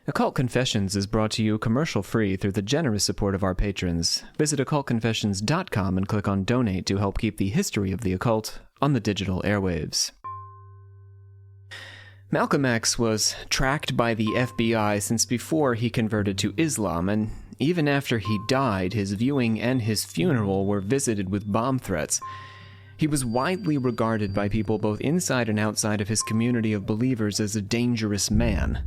Occult Confessions is brought to you commercial-free through the generous support of our patrons. Visit occultconfessions.com and click on Donate to help keep the history of the occult on the digital airwaves. Malcolm X was tracked by the FBI since before he converted to Islam, and even after he died, his viewing and his funeral were visited with bomb threats. He was widely regarded by people both inside and outside of his community of believers as a dangerous man.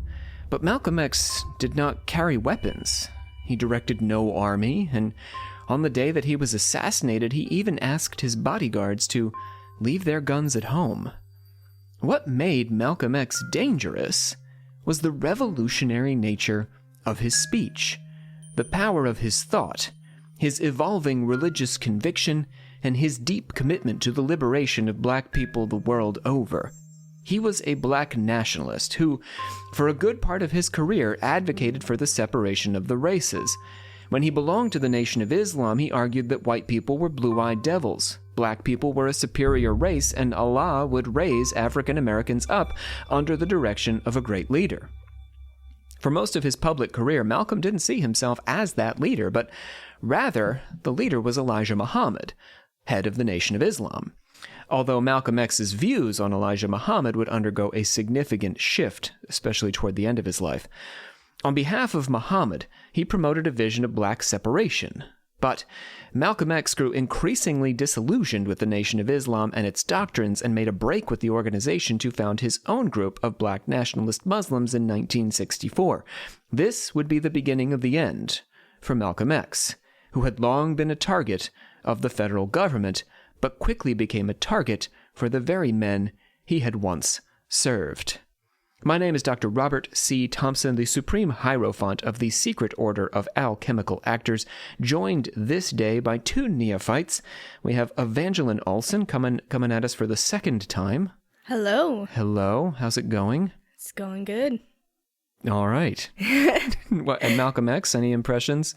But Malcolm X did not carry weapons. He directed no army, and on the day that he was assassinated, he even asked his bodyguards to leave their guns at home. What made Malcolm X dangerous was the revolutionary nature of his speech, the power of his thought, his evolving religious conviction, and his deep commitment to the liberation of black people the world over. He was a black nationalist who, for a good part of his career, advocated for the separation of the races. When he belonged to the Nation of Islam, he argued that white people were blue-eyed devils, black people were a superior race, and Allah would raise African Americans up under the direction of a great leader. For most of his public career, Malcolm didn't see himself as that leader, but rather the leader was Elijah Muhammad, head of the Nation of Islam. Although Malcolm X's views on Elijah Muhammad would undergo a significant shift, especially toward the end of his life. On behalf of Muhammad, he promoted a vision of black separation. But Malcolm X grew increasingly disillusioned with the Nation of Islam and its doctrines and made a break with the organization to found his own group of black nationalist Muslims in 1964. This would be the beginning of the end for Malcolm X, who had long been a target of the federal government, but quickly became a target for the very men he had once served. My name is Dr. Robert C. Thompson, the Supreme Hierophant of the Secret Order of Alchemical Actors, joined this day by two neophytes. We have Evangeline Olson coming at us for the second time. Hello. Hello. How's it going? It's going good. All right. And Malcolm X, any impressions?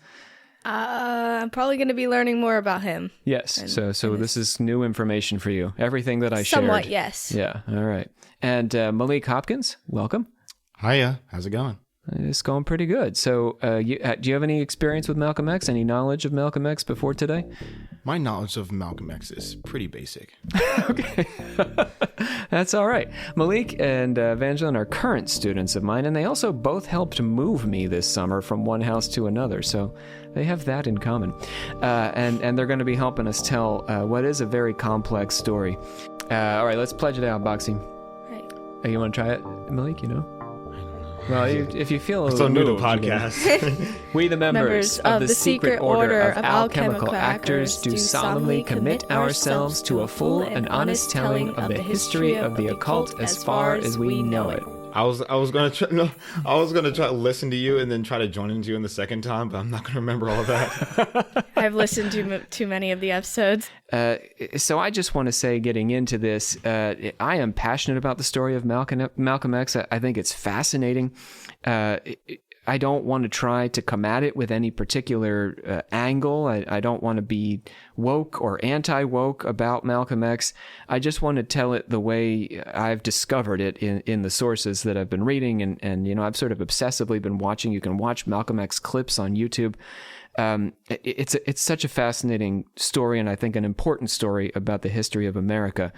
I'm probably going to be learning more about him. Yes, so this is new information for you. Everything that I shared. Somewhat, yes. Yeah, all right. And Malik Hopkins, welcome. Hiya, how's it going? It's going pretty good. So do you have any experience with Malcolm X? Any knowledge of Malcolm X before today? My knowledge of Malcolm X is pretty basic. Okay. That's all right. Malik and Evangeline are current students of mine, and they also both helped move me this summer from one house to another, so they have that in common. And they're going to be helping us tell what is a very complex story. All right, let's pledge it out, Boxy. Right. You want to try it, Malik, you know? Well, if you feel a little so new to moved, podcast. We, the members of the Secret Order of Alchemical Actors, do solemnly commit ourselves to a full and honest telling of the history of the occult as far as we know it. I was gonna try to listen to you and then try to join into you in the second time, but I'm not gonna remember all of that. I've listened to too many of the episodes. So I just want to say, getting into this, I am passionate about the story of Malcolm X. I think it's fascinating. I don't want to try to come at it with any particular angle. I don't want to be woke or anti-woke about Malcolm X. I just want to tell it the way I've discovered it in the sources that I've been reading. And you know, I've sort of obsessively been watching. You can watch Malcolm X clips on YouTube. It's such a fascinating story, and I think an important story about the history of America.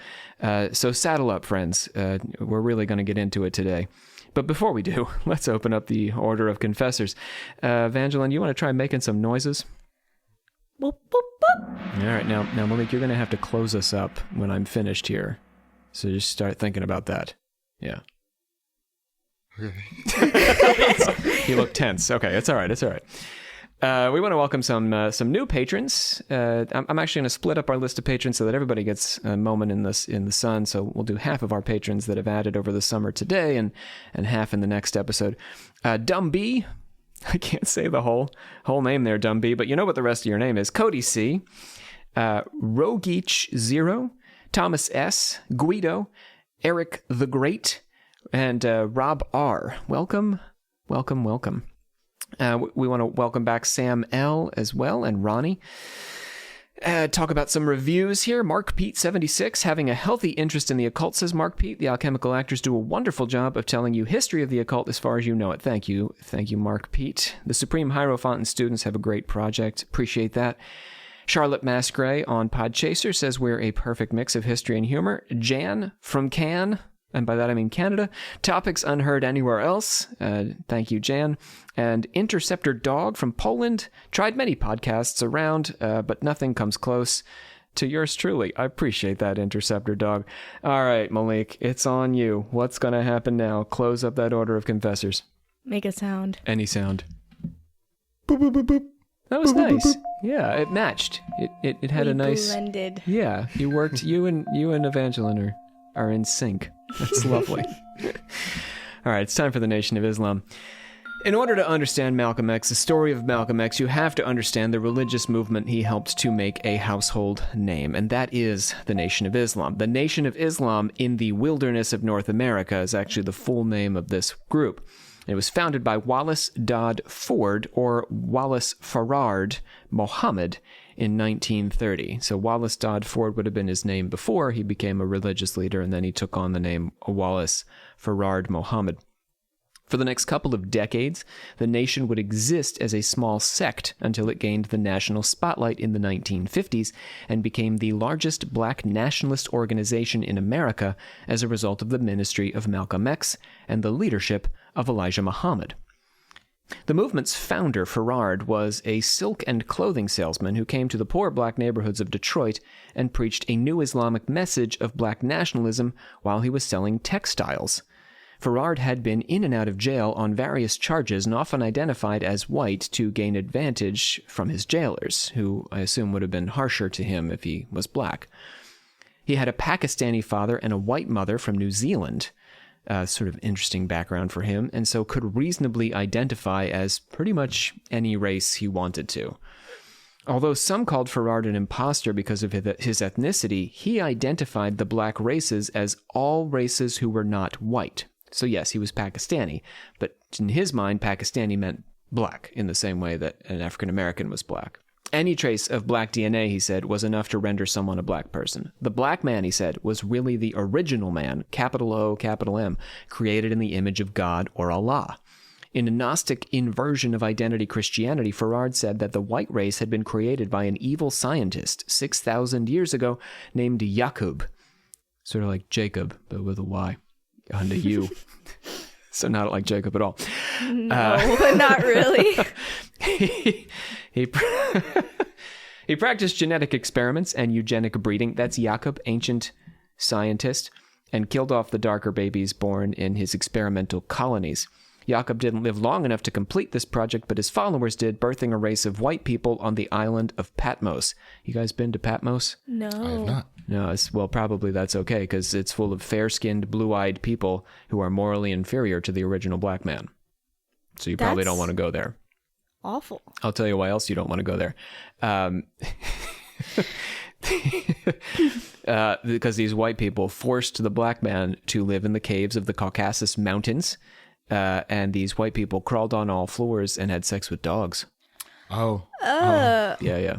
So saddle up, friends. We're really going to get into it today. But before we do, let's open up the Order of Confessors. Evangeline, you want to try making some noises? Boop, boop, boop. All right, now Malik, you're going to have to close us up when I'm finished here. So just start thinking about that. Yeah. You look tense. Okay, it's all right. We want to welcome some new patrons. I'm actually going to split up our list of patrons so that everybody gets a moment in the sun. So we'll do half of our patrons that have added over the summer today, and half in the next episode. Dumb B, I can't say the whole name there, Dumb B, but you know what the rest of your name is. Cody C, Rogeach Zero, Thomas S, Guido, Eric the Great, and Rob R. Welcome. We want to welcome back Sam L. as well, and Ronnie. Talk about some reviews here. Mark Pete 76, having a healthy interest in the occult, says Mark Pete. The alchemical actors do a wonderful job of telling you history of the occult as far as you know it. Thank you, Mark Pete. The Supreme Hierophant students have a great project. Appreciate that. Charlotte Masgray on Podchaser says we're a perfect mix of history and humor. Jan from Cannes, and by that I mean Canada. Topics unheard anywhere else. Thank you, Jan. And Interceptor Dog from Poland. Tried many podcasts around, but nothing comes close to yours truly. I appreciate that, Interceptor Dog. All right, Malik, it's on you. What's going to happen now? Close up that order of confessors. Make a sound. Any sound. Boop, boop, boop, boop. That was nice. Yeah, it matched. It had a nice blended. Yeah, you worked. You and Evangeline are in sync. That's lovely. All right, it's time for the Nation of Islam. In order to understand Malcolm X, the story of Malcolm X, you have to understand the religious movement he helped to make a household name, and that is the Nation of Islam. The Nation of Islam in the Wilderness of North America is actually the full name of this group. It was founded by Wallace Dodd Ford, or Wallace Farard Mohammed, in 1930. So Wallace Dodd Ford would have been his name before he became a religious leader, and then he took on the name Wallace Farard Mohammed. For the next couple of decades, the nation would exist as a small sect until it gained the national spotlight in the 1950s and became the largest black nationalist organization in America as a result of the ministry of Malcolm X and the leadership of Elijah Muhammad. The movement's founder, Farard, was a silk and clothing salesman who came to the poor black neighborhoods of Detroit and preached a new Islamic message of black nationalism while he was selling textiles. Farard had been in and out of jail on various charges and often identified as white to gain advantage from his jailers, who I assume would have been harsher to him if he was black. He had a Pakistani father and a white mother from New Zealand, sort of interesting background for him, and so could reasonably identify as pretty much any race he wanted to. Although some called Farard an imposter because of his ethnicity, he identified the black races as all races who were not white. So yes, he was Pakistani, but in his mind, Pakistani meant black in the same way that an African American was black. Any trace of black DNA, he said, was enough to render someone a black person. The black man, he said, was really the original man, capital O, capital M, created in the image of God or Allah. In a Gnostic inversion of identity Christianity, Farard said that the white race had been created by an evil scientist 6,000 years ago named Yaqub. Sort of like Jacob, but with a Y. On the U. So not like Jacob at all. No, not really. He practiced genetic experiments and eugenic breeding. That's Jacob, ancient scientist, and killed off the darker babies born in his experimental colonies. Jacob didn't live long enough to complete this project, but his followers did, birthing a race of white people on the island of Patmos. You guys been to Patmos? No. I have not. No, well, probably that's okay, because it's full of fair-skinned, blue-eyed people who are morally inferior to the original black man. So you probably don't want to go there. Awful. I'll tell you why else you don't want to go there. Because these white people forced the black man to live in the caves of the Caucasus Mountains, and these white people crawled on all floors and had sex with dogs. Oh. Yeah.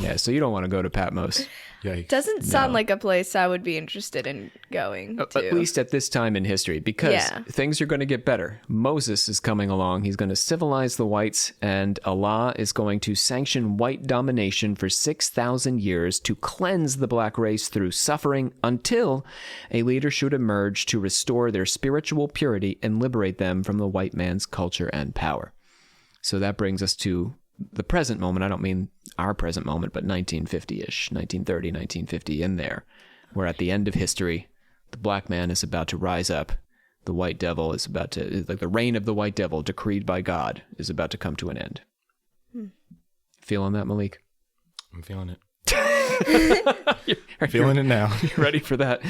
Yeah, so you don't want to go to Patmos. Yikes. Doesn't sound like a place I would be interested in going to. At least at this time in history, because things are going to get better. Moses is coming along. He's going to civilize the whites, and Allah is going to sanction white domination for 6,000 years to cleanse the black race through suffering until a leader should emerge to restore their spiritual purity and liberate them from the white man's culture and power. So that brings us to the present moment. I don't mean our present moment, but 1950-ish, 1930, 1950, in there. We're at the end of history. The black man is about to rise up. The white devil is about to, like the reign of the white devil decreed by God is about to come to an end. Feeling that, Malik? I'm feeling it. Feeling it now. You ready for that?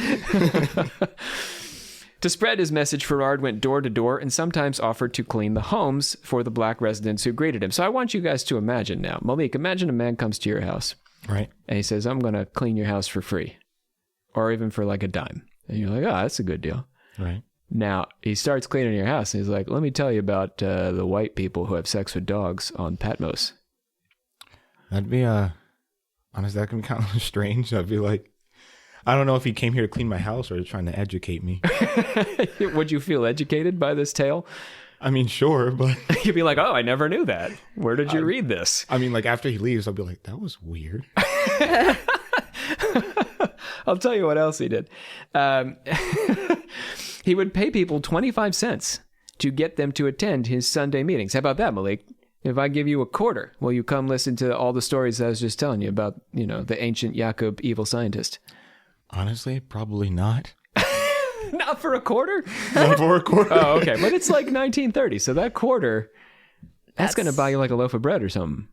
To spread his message, Farard went door to door and sometimes offered to clean the homes for the black residents who greeted him. So I want you guys to imagine now. Malik, imagine a man comes to your house. Right. And he says, I'm going to clean your house for free. Or even for like a dime. And you're like, oh, that's a good deal. Right. Now, he starts cleaning your house and he's like, let me tell you about the white people who have sex with dogs on Patmos. That'd be Honestly, that can be kind of strange. I'd be like, I don't know if he came here to clean my house or trying to educate me. Would you feel educated by this tale? I mean, sure, but You'd be like, oh, I never knew that. Where did you read this? I mean, like after he leaves, I'll be like, that was weird. I'll tell you what else he did. He would pay people 25 cents to get them to attend his Sunday meetings. How about that, Malik? If I give you a quarter, will you come listen to all the stories I was just telling you about, the ancient Jakob evil scientist? Honestly, probably not. Not for a quarter? Not for a quarter. Oh, okay. But it's like 1930, so that quarter, that's going to buy you like a loaf of bread or something.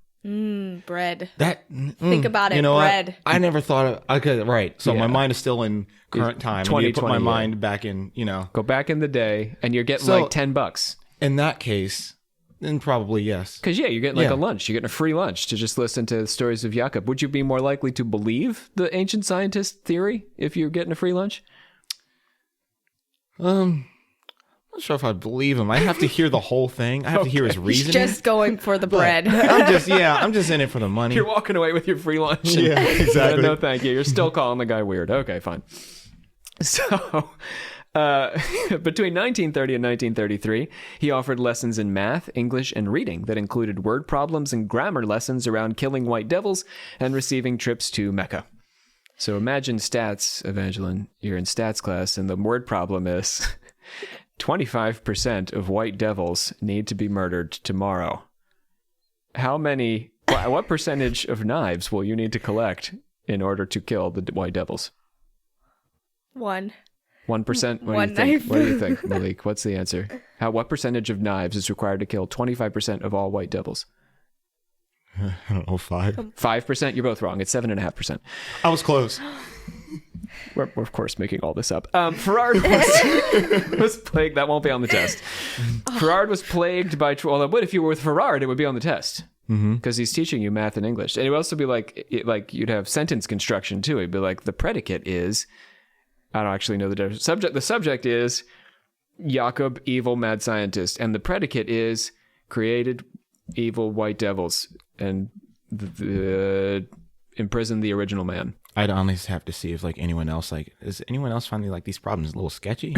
Bread. Think about it, bread. What? I never thought of... Okay, right. So my mind is still in current time. 2020, I need to put my mind back in, Go back in the day, and you're getting like $10. In that case, then probably yes. Because, you're getting like a lunch. You're getting a free lunch to just listen to the stories of Jakob. Would you be more likely to believe the ancient scientist theory if you're getting a free lunch? I'm not sure if I believe him. I have to hear the whole thing. I have to hear his reasoning. He's just going for the bread. I'm just in it for the money. You're walking away with your free lunch. Yeah, exactly. No, thank you. You're still calling the guy weird. Okay, fine. So, between 1930 and 1933, he offered lessons in math, English, and reading that included word problems and grammar lessons around killing white devils and receiving trips to Mecca. So imagine stats, Evangeline. You're in stats class, and the word problem is 25% of white devils need to be murdered tomorrow. What percentage of knives will you need to collect in order to kill the white devils? 1%. 1%? One knife. What do you think, Malik? What's the answer? What percentage of knives is required to kill 25% of all white devils? I don't know, 5. 5%? You're both wrong. It's 7.5%. I was close. We're of course making all this up. Ferrard was plagued. That won't be on the test. Ferrard was plagued by... Well, but if you were with Ferrard, it would be on the test. Because he's teaching you math and English. And it would also be like you'd have sentence construction too. It'd be like the predicate is... I don't actually know the difference. The subject is Jakob, evil mad scientist. And the predicate is created evil white devils and imprison the original man. I'd honestly have to see if anyone else is anyone else finding these problems a little sketchy?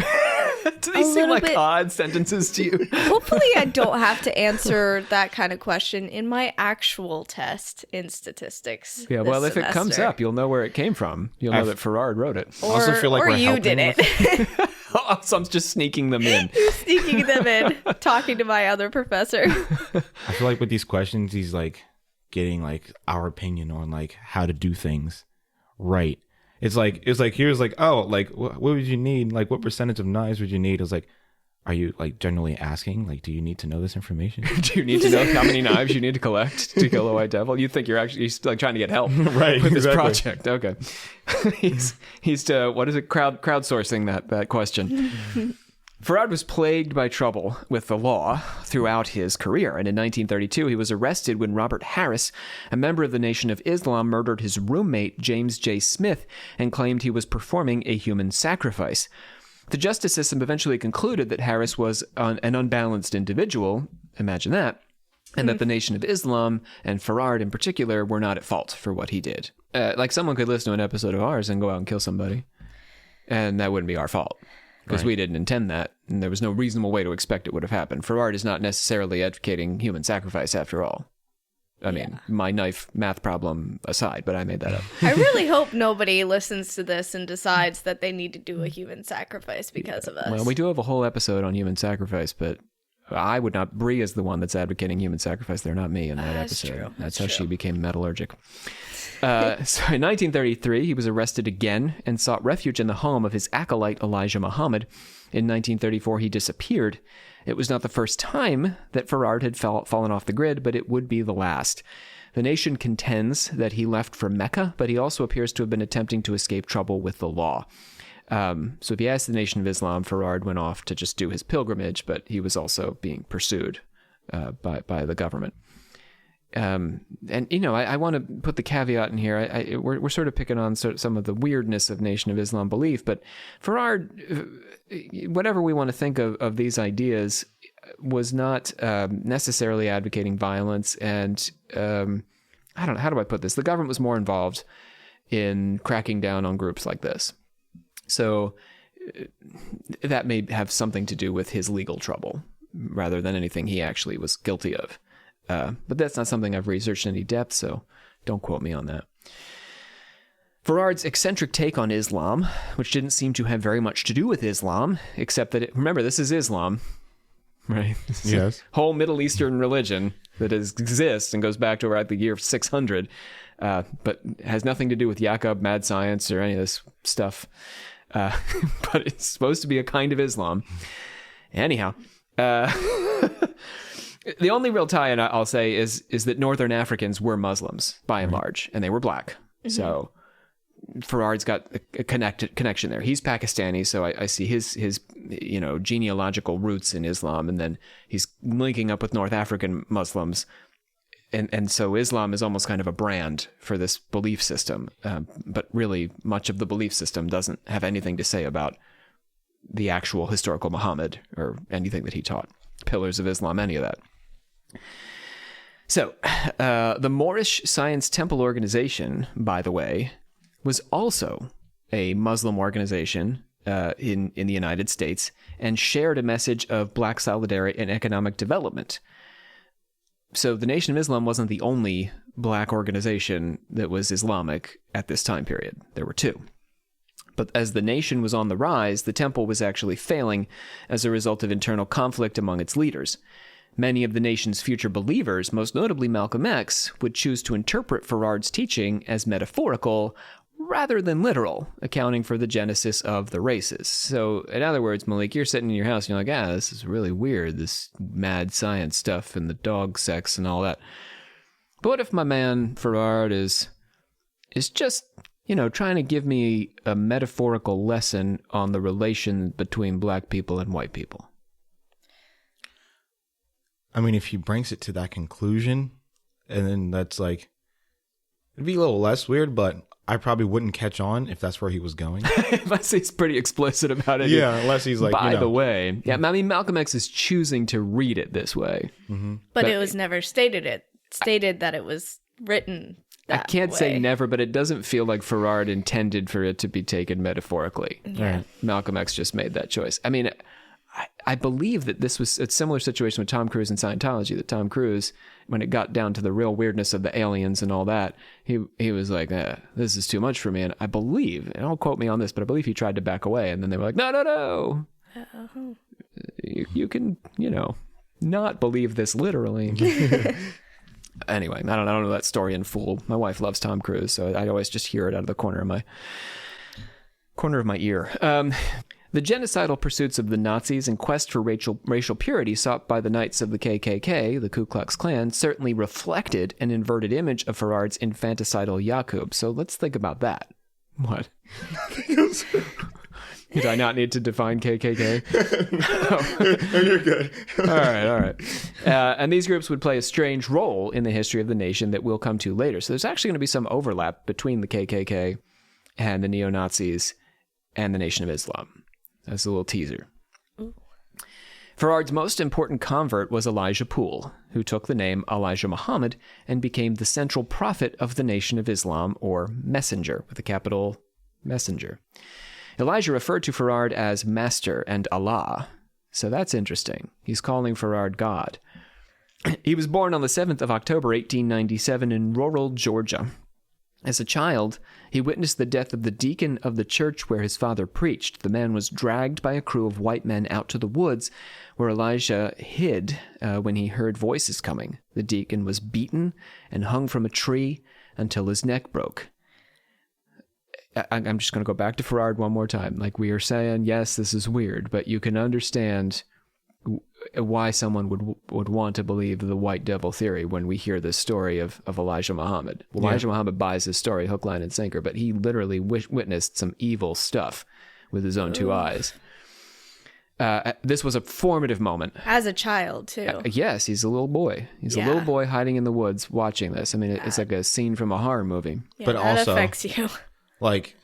Do they seem like odd sentences to you? Hopefully I don't have to answer that kind of question in my actual test in statistics. Yeah, well, if it comes up, you'll know where it came from. You'll know that Ferrard wrote it. Or, I also feel like or we're you did it. So I'm just sneaking them in. You're sneaking them in, talking to my other professor. I feel like with these questions, he's getting our opinion on how to do things right. It's like here's what would you need? What percentage of knives would you need? It's are you generally asking do you need to know this information? Do you need to know how many knives you need to collect to kill a white devil? You think you're trying to get help right with this project? Okay, he's what is it? Crowdsourcing that question. Ferrard was plagued by trouble with the law throughout his career, and in 1932 he was arrested when Robert Harris, a member of the Nation of Islam, murdered his roommate James J. Smith and claimed he was performing a human sacrifice. The justice system eventually concluded that Harris was an unbalanced individual, imagine that, and that the Nation of Islam, and Ferrard in particular, were not at fault for what he did. Someone could listen to an episode of ours and go out and kill somebody, and that wouldn't be our fault. Because we didn't intend that, and there was no reasonable way to expect it would have happened. Ferrard is not necessarily advocating human sacrifice, after all. I mean, my knife math problem aside, but I made that up. I really hope nobody listens to this and decides that they need to do a human sacrifice because of us. Well, we do have a whole episode on human sacrifice, but I would not... Bree is the one that's advocating human sacrifice. They're not me in that episode. True. That's how she became metallurgic. So in 1933, he was arrested again and sought refuge in the home of his acolyte Elijah Muhammad. In 1934, he disappeared. It was not the first time that Ferrard had fallen off the grid, but it would be the last. The Nation contends that he left for Mecca, but he also appears to have been attempting to escape trouble with the law. So if you ask the Nation of Islam, Ferrard went off to just do his pilgrimage, but he was also being pursued by the government. And I want to put the caveat in here. We're sort of picking on some of the weirdness of Nation of Islam belief, but Ferrard, whatever we want to think of these ideas, was not necessarily advocating violence, and I don't know, how do I put this? The government was more involved in cracking down on groups like this. So that may have something to do with his legal trouble rather than anything he actually was guilty of. But that's not something I've researched in any depth, so don't quote me on that. Farrard's eccentric take on Islam, which didn't seem to have very much to do with Islam, except that, remember, this is Islam, right? Yes. Whole Middle Eastern religion that exists and goes back to around the year 600, but has nothing to do with Jacob, mad science, or any of this stuff. But it's supposed to be a kind of Islam. Anyhow, the only real tie-in I'll say is that Northern Africans were Muslims by and large, and they were black. Mm-hmm. So Farrard's got a connection there. He's Pakistani, so I see his genealogical roots in Islam, and then he's linking up with North African Muslims. And so Islam is almost kind of a brand for this belief system. But really, much of the belief system doesn't have anything to say about the actual historical Muhammad or anything that he taught. Pillars of Islam, any of that. So, the Moorish Science Temple Organization, by the way, was also a Muslim organization in the United States and shared a message of black solidarity and economic development. So the Nation of Islam wasn't the only black organization that was Islamic at this time period. There were two. But as the nation was on the rise, the temple was actually failing as a result of internal conflict among its leaders. Many of the nation's future believers, most notably Malcolm X, would choose to interpret Farrard's teaching as metaphorical rather than literal, accounting for the genesis of the races. So, in other words, Malik, you're sitting in your house and you're like, this is really weird, this mad science stuff and the dog sex and all that. But what if my man Farrard is just, trying to give me a metaphorical lesson on the relation between black people and white people? I mean, if he brings it to that conclusion, and then that's like, it'd be a little less weird, but I probably wouldn't catch on if that's where he was going. Unless he's pretty explicit about it. Yeah, unless he's like, by the way. Yeah, I mean, Malcolm X is choosing to read it this way. Mm-hmm. But it was never stated that it was written that I can't way. say never, but it doesn't feel like Farrard intended for it to be taken metaphorically. Yeah. Right. Malcolm X just made that choice. I mean, I believe that this was a similar situation with Tom Cruise and Scientology, that Tom Cruise, when it got down to the real weirdness of the aliens and all that, he was like, this is too much for me. And I believe, and don't quote me on this, but I believe he tried to back away. And then they were like, no. Uh-huh. You can, not believe this literally. Anyway, I don't know that story in full. My wife loves Tom Cruise, so I always just hear it out of the corner of my ear. The genocidal pursuits of the Nazis and quest for racial purity sought by the Knights of the KKK, the Ku Klux Klan, certainly reflected an inverted image of Farrard's infanticidal Yaqub. So let's think about that. What? Did I not need to define KKK? No, you're good. All right. And these groups would play a strange role in the history of the nation that we'll come to later. So there's actually going to be some overlap between the KKK and the neo-Nazis and the Nation of Islam. That's a little teaser. Ooh. Farrard's most important convert was Elijah Poole, who took the name Elijah Muhammad and became the central prophet of the Nation of Islam, or messenger, with a capital messenger. Elijah referred to Farrard as Master and Allah, so that's interesting. He's calling Farrard God. He was born on the 7th of October, 1897 in rural Georgia. As a child, he witnessed the death of the deacon of the church where his father preached. The man was dragged by a crew of white men out to the woods, where Elijah hid when he heard voices coming. The deacon was beaten and hung from a tree until his neck broke. I'm just going to go back to Farrard one more time. Like we are saying, yes, this is weird, but you can understand why someone would want to believe the white devil theory when we hear this story of Elijah Muhammad. Elijah Muhammad buys his story hook, line, and sinker, but he literally witnessed some evil stuff with his own two eyes. This was a formative moment. As a child, too. Yes, he's a little boy. He's a little boy hiding in the woods watching this. I mean, it's like a scene from a horror movie. Yeah, but that also affects you. Like,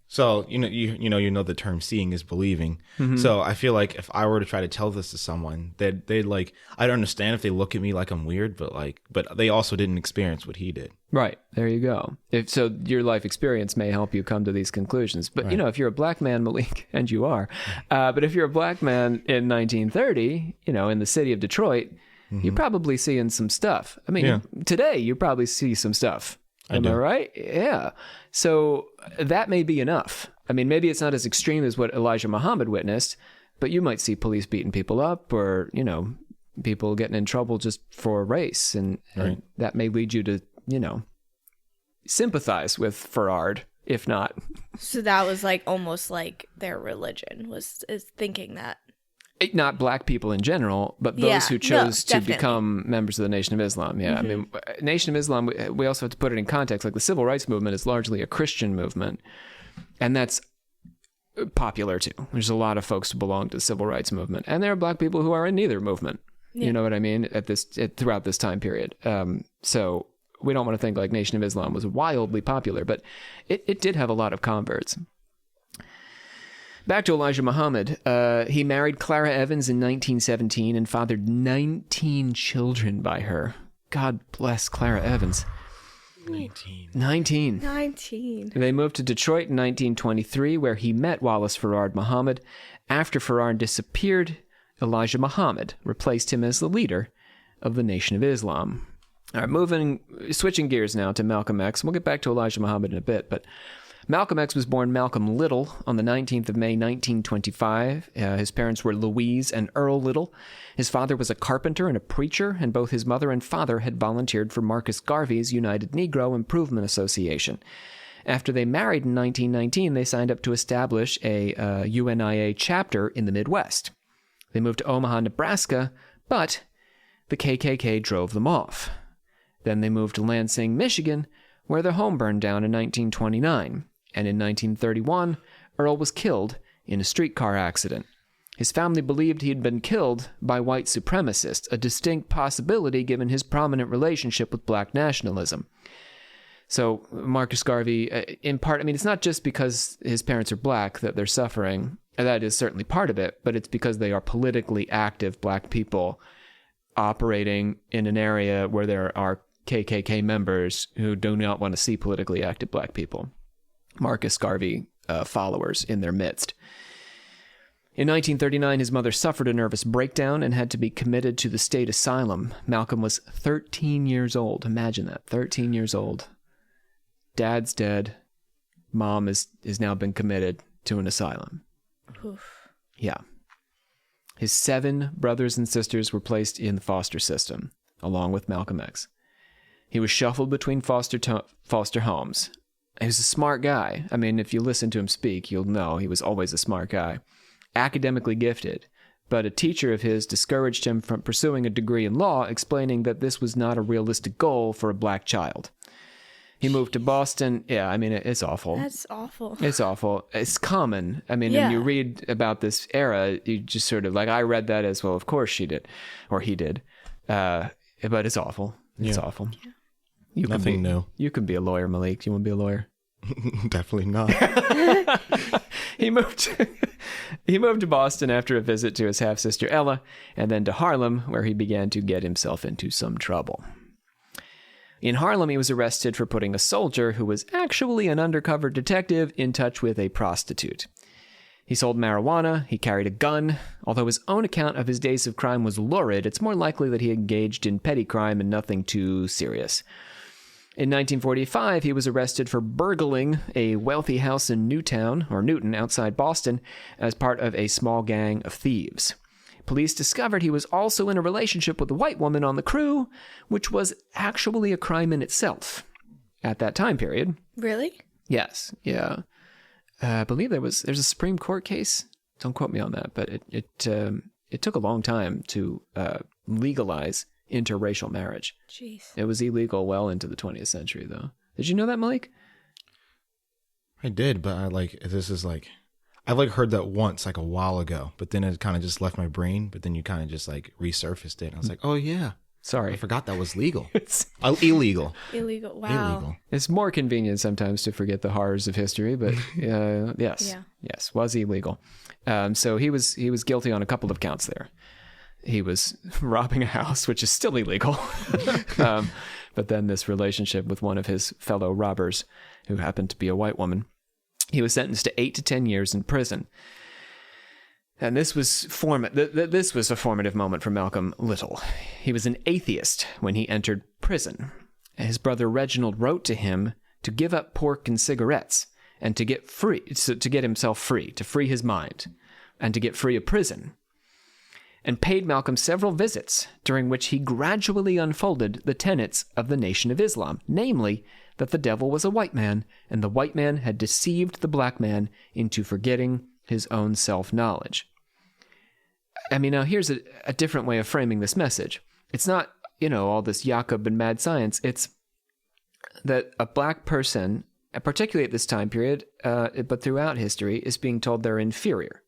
So, you know the term seeing is believing. So I feel like if I were to try to tell this to someone, they'd like, I'd understand if they look at me like I'm weird, but they also didn't experience what he did. Right. There you go. So your life experience may help you come to these conclusions. But, if you're a black man, Malik, and you are, but if you're a black man in 1930, in the city of Detroit, you're probably seeing some stuff. I mean, today you probably see some stuff. Am I right? Yeah. So that may be enough. I mean, maybe it's not as extreme as what Elijah Muhammad witnessed, but you might see police beating people up or, people getting in trouble just for race. And that may lead you to, sympathize with Farard, if not. So that was like almost like their religion is thinking that. Not black people in general, but those who chose to become members of the Nation of Islam. Yeah, I mean, Nation of Islam, we also have to put it in context. Like the civil rights movement is largely a Christian movement, and that's popular too. There's a lot of folks who belong to the civil rights movement, and there are black people who are in neither movement. Yeah. You know what I mean? Throughout this time period. So we don't want to think like Nation of Islam was wildly popular, but it did have a lot of converts. Back to Elijah Muhammad. He married Clara Evans in 1917 and fathered 19 children by her. God bless Clara Evans. 19. They moved to Detroit in 1923, where he met Wallace Farard Muhammad. After Farard disappeared, Elijah Muhammad replaced him as the leader of the Nation of Islam. All right, switching gears now to Malcolm X. We'll get back to Elijah Muhammad in a bit, but Malcolm X was born Malcolm Little on the 19th of May, 1925. His parents were Louise and Earl Little. His father was a carpenter and a preacher, and both his mother and father had volunteered for Marcus Garvey's United Negro Improvement Association. After they married in 1919, they signed up to establish a UNIA chapter in the Midwest. They moved to Omaha, Nebraska, but the KKK drove them off. Then they moved to Lansing, Michigan, where their home burned down in 1929. And in 1931, Earl was killed in a streetcar accident. His family believed he had been killed by white supremacists, a distinct possibility given his prominent relationship with black nationalism. So Marcus Garvey, in part, I mean, it's not just because his parents are black that they're suffering. That is certainly part of it, but it's because they are politically active black people operating in an area where there are KKK members who do not want to see politically active black people. Marcus Garvey followers in their midst. In 1939, his mother suffered a nervous breakdown and had to be committed to the state asylum. Malcolm was 13 years old. Imagine that, 13 years old. Dad's dead. Mom has now been committed to an asylum. Oof. Yeah. His 7 brothers and sisters were placed in the foster system, along with Malcolm X. He was shuffled between foster homes. He was a smart guy. I mean, if you listen to him speak, you'll know he was always a smart guy. Academically gifted, but a teacher of his discouraged him from pursuing a degree in law, explaining that this was not a realistic goal for a black child. He moved to Boston. Yeah, I mean, it's awful. That's awful. It's awful. It's common. I mean, when you read about this era, you just sort of like, I read that as well. Of course she did, or he did. But it's awful. It's awful. Yeah. Nothing new. You can be a lawyer, Malik. Do you want to be a lawyer? Definitely not. He moved to Boston after a visit to his half-sister Ella, and then to Harlem, where he began to get himself into some trouble. In Harlem, he was arrested for putting a soldier, who was actually an undercover detective, in touch with a prostitute. He sold marijuana, he carried a gun. Although his own account of his days of crime was lurid, it's more likely that he engaged in petty crime and nothing too serious. In 1945, he was arrested for burgling a wealthy house in Newton, outside Boston, as part of a small gang of thieves. Police discovered he was also in a relationship with a white woman on the crew, which was actually a crime in itself at that time period. Really? Yes, yeah. I believe there's a Supreme Court case. Don't quote me on that, but it took a long time to legalize interracial marriage. Jeez. It was illegal well into the 20th century, though. Did you know that, Malik? I did, but I've heard that once, like a while ago, but then it kind of just left my brain, but then you kind of just like resurfaced it. And I was like, oh yeah. Sorry. I forgot that was legal. It's Illegal. Illegal. Wow. Illegal. It's more convenient sometimes to forget the horrors of history, but yes, Yeah. yes, was illegal. So he was guilty on a couple of counts there. He was robbing a house, which is still illegal. But then this relationship with one of his fellow robbers, who happened to be a white woman, he was sentenced to 8 to 10 years in prison. And this was a formative moment for Malcolm Little. He was an atheist when he entered prison. His brother Reginald wrote to him to give up pork and cigarettes and to get himself free, to free his mind, and to get free of prison, and paid Malcolm several visits during which he gradually unfolded the tenets of the Nation of Islam, namely that the devil was a white man and the white man had deceived the black man into forgetting his own self-knowledge. I mean, now here's a different way of framing this message. It's not, all this Jacob and mad science. It's that a black person, particularly at this time period, but throughout history, is being told they're inferior.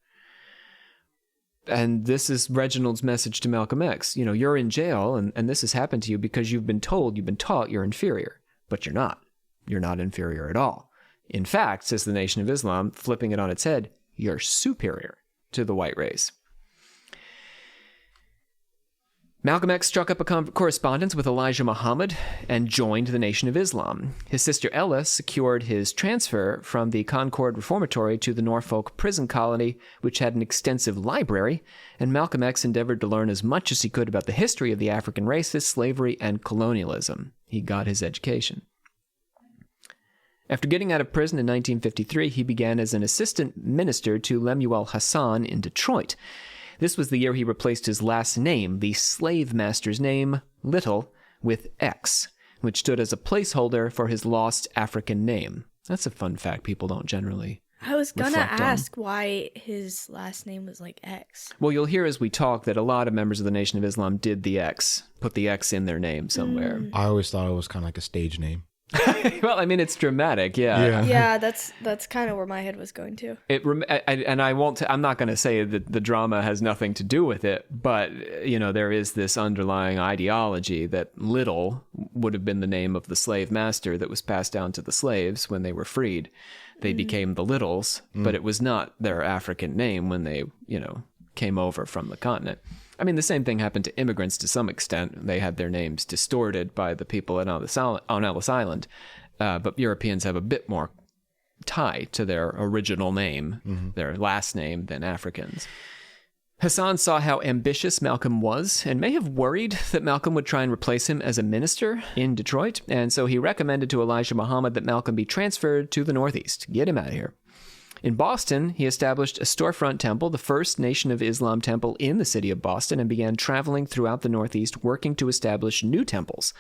And this is Reginald's message to Malcolm X. You're in jail, and this has happened to you because you've been taught you're inferior. But you're not. You're not inferior at all. In fact, says the Nation of Islam, flipping it on its head, you're superior to the white race. Malcolm X struck up a correspondence with Elijah Muhammad and joined the Nation of Islam. His sister Ella secured his transfer from the Concord Reformatory to the Norfolk prison colony, which had an extensive library, and Malcolm X endeavored to learn as much as he could about the history of the African races, slavery, and colonialism. He got his education. After getting out of prison in 1953, he began as an assistant minister to Lemuel Hassan in Detroit. This was the year he replaced his last name, the slave master's name, Little, with X, which stood as a placeholder for his lost African name. That's a fun fact people don't generally I was gonna reflect on. ask why his last name was like X. Well, you'll hear as we talk that a lot of members of the Nation of Islam did the X, put the X in their name somewhere. I always thought it was kind of like a stage name. Well, I mean, it's dramatic, yeah. Yeah, that's kind of where my head was going to. I'm not going to say that the drama has nothing to do with it, but there is this underlying ideology that Little would have been the name of the slave master that was passed down to the slaves when they were freed. They became the Littles, but it was not their African name when they, came over from the continent. I mean, the same thing happened to immigrants to some extent. They had their names distorted by the people on Ellis Island. But Europeans have a bit more tie to their original name, their last name, than Africans. Hassan saw how ambitious Malcolm was and may have worried that Malcolm would try and replace him as a minister in Detroit. And so he recommended to Elijah Muhammad that Malcolm be transferred to the Northeast. Get him out of here. In Boston, he established a storefront temple, the first Nation of Islam temple in the city of Boston, and began traveling throughout the Northeast, working to establish new temples.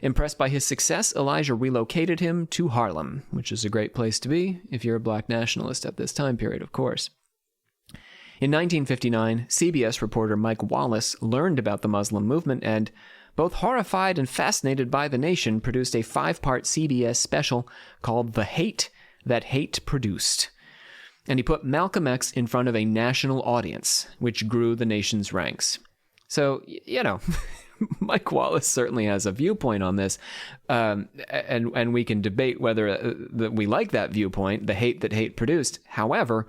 Impressed by his success, Elijah relocated him to Harlem, which is a great place to be if you're a black nationalist at this time period, of course. In 1959, CBS reporter Mike Wallace learned about the Muslim movement and, both horrified and fascinated by the nation, produced a 5-part CBS special called The Hate That Hate Produced. And he put Malcolm X in front of a national audience, which grew the nation's ranks. So, Mike Wallace certainly has a viewpoint on this, and we can debate whether we like that viewpoint, the hate that hate produced. However,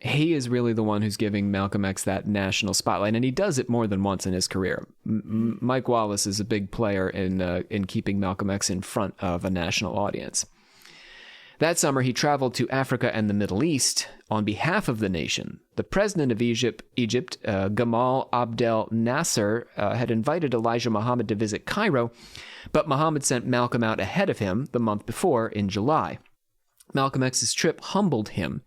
he is really the one who's giving Malcolm X that national spotlight, and he does it more than once in his career. Mike Wallace is a big player in keeping Malcolm X in front of a national audience. That summer, he traveled to Africa and the Middle East on behalf of the nation. The president of Egypt, Gamal Abdel Nasser, had invited Elijah Muhammad to visit Cairo, but Muhammad sent Malcolm out ahead of him the month before, in July. Malcolm X's trip humbled him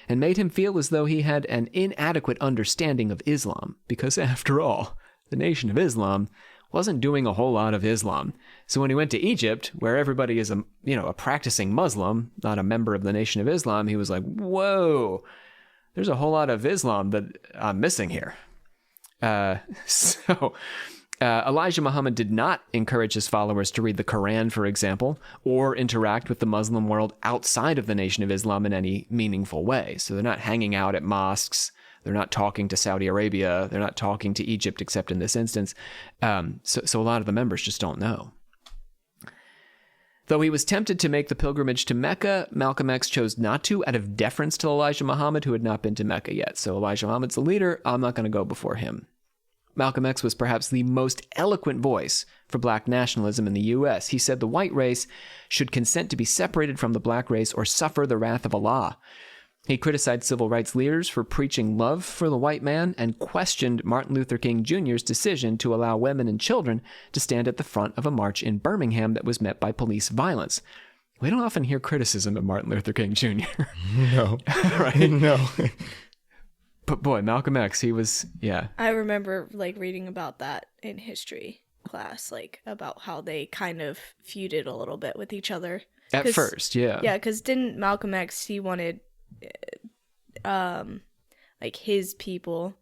and made him feel as though he had an inadequate understanding of Islam, because after all, the Nation of Islam wasn't doing a whole lot of Islam. So when he went to Egypt, where everybody is a practicing Muslim, not a member of the Nation of Islam, he was like, whoa, there's a whole lot of Islam that I'm missing here. Elijah Muhammad did not encourage his followers to read the Quran, for example, or interact with the Muslim world outside of the Nation of Islam in any meaningful way. So they're not hanging out at mosques. They're not talking to Saudi Arabia. They're not talking to Egypt, except in this instance. So a lot of the members just don't know. Though he was tempted to make the pilgrimage to Mecca, Malcolm X chose not to out of deference to Elijah Muhammad, who had not been to Mecca yet. So Elijah Muhammad's the leader. I'm not going to go before him. Malcolm X was perhaps the most eloquent voice for black nationalism in the U.S. He said the white race should consent to be separated from the black race or suffer the wrath of Allah. He criticized civil rights leaders for preaching love for the white man and questioned Martin Luther King Jr.'s decision to allow women and children to stand at the front of a march in Birmingham that was met by police violence. We don't often hear criticism of Martin Luther King Jr. No. Right? No. But boy, Malcolm X, he was, yeah. I remember reading about that in history class, about how they kind of feuded a little bit with each other. At first, yeah. Yeah, because didn't Malcolm X, he wanted his people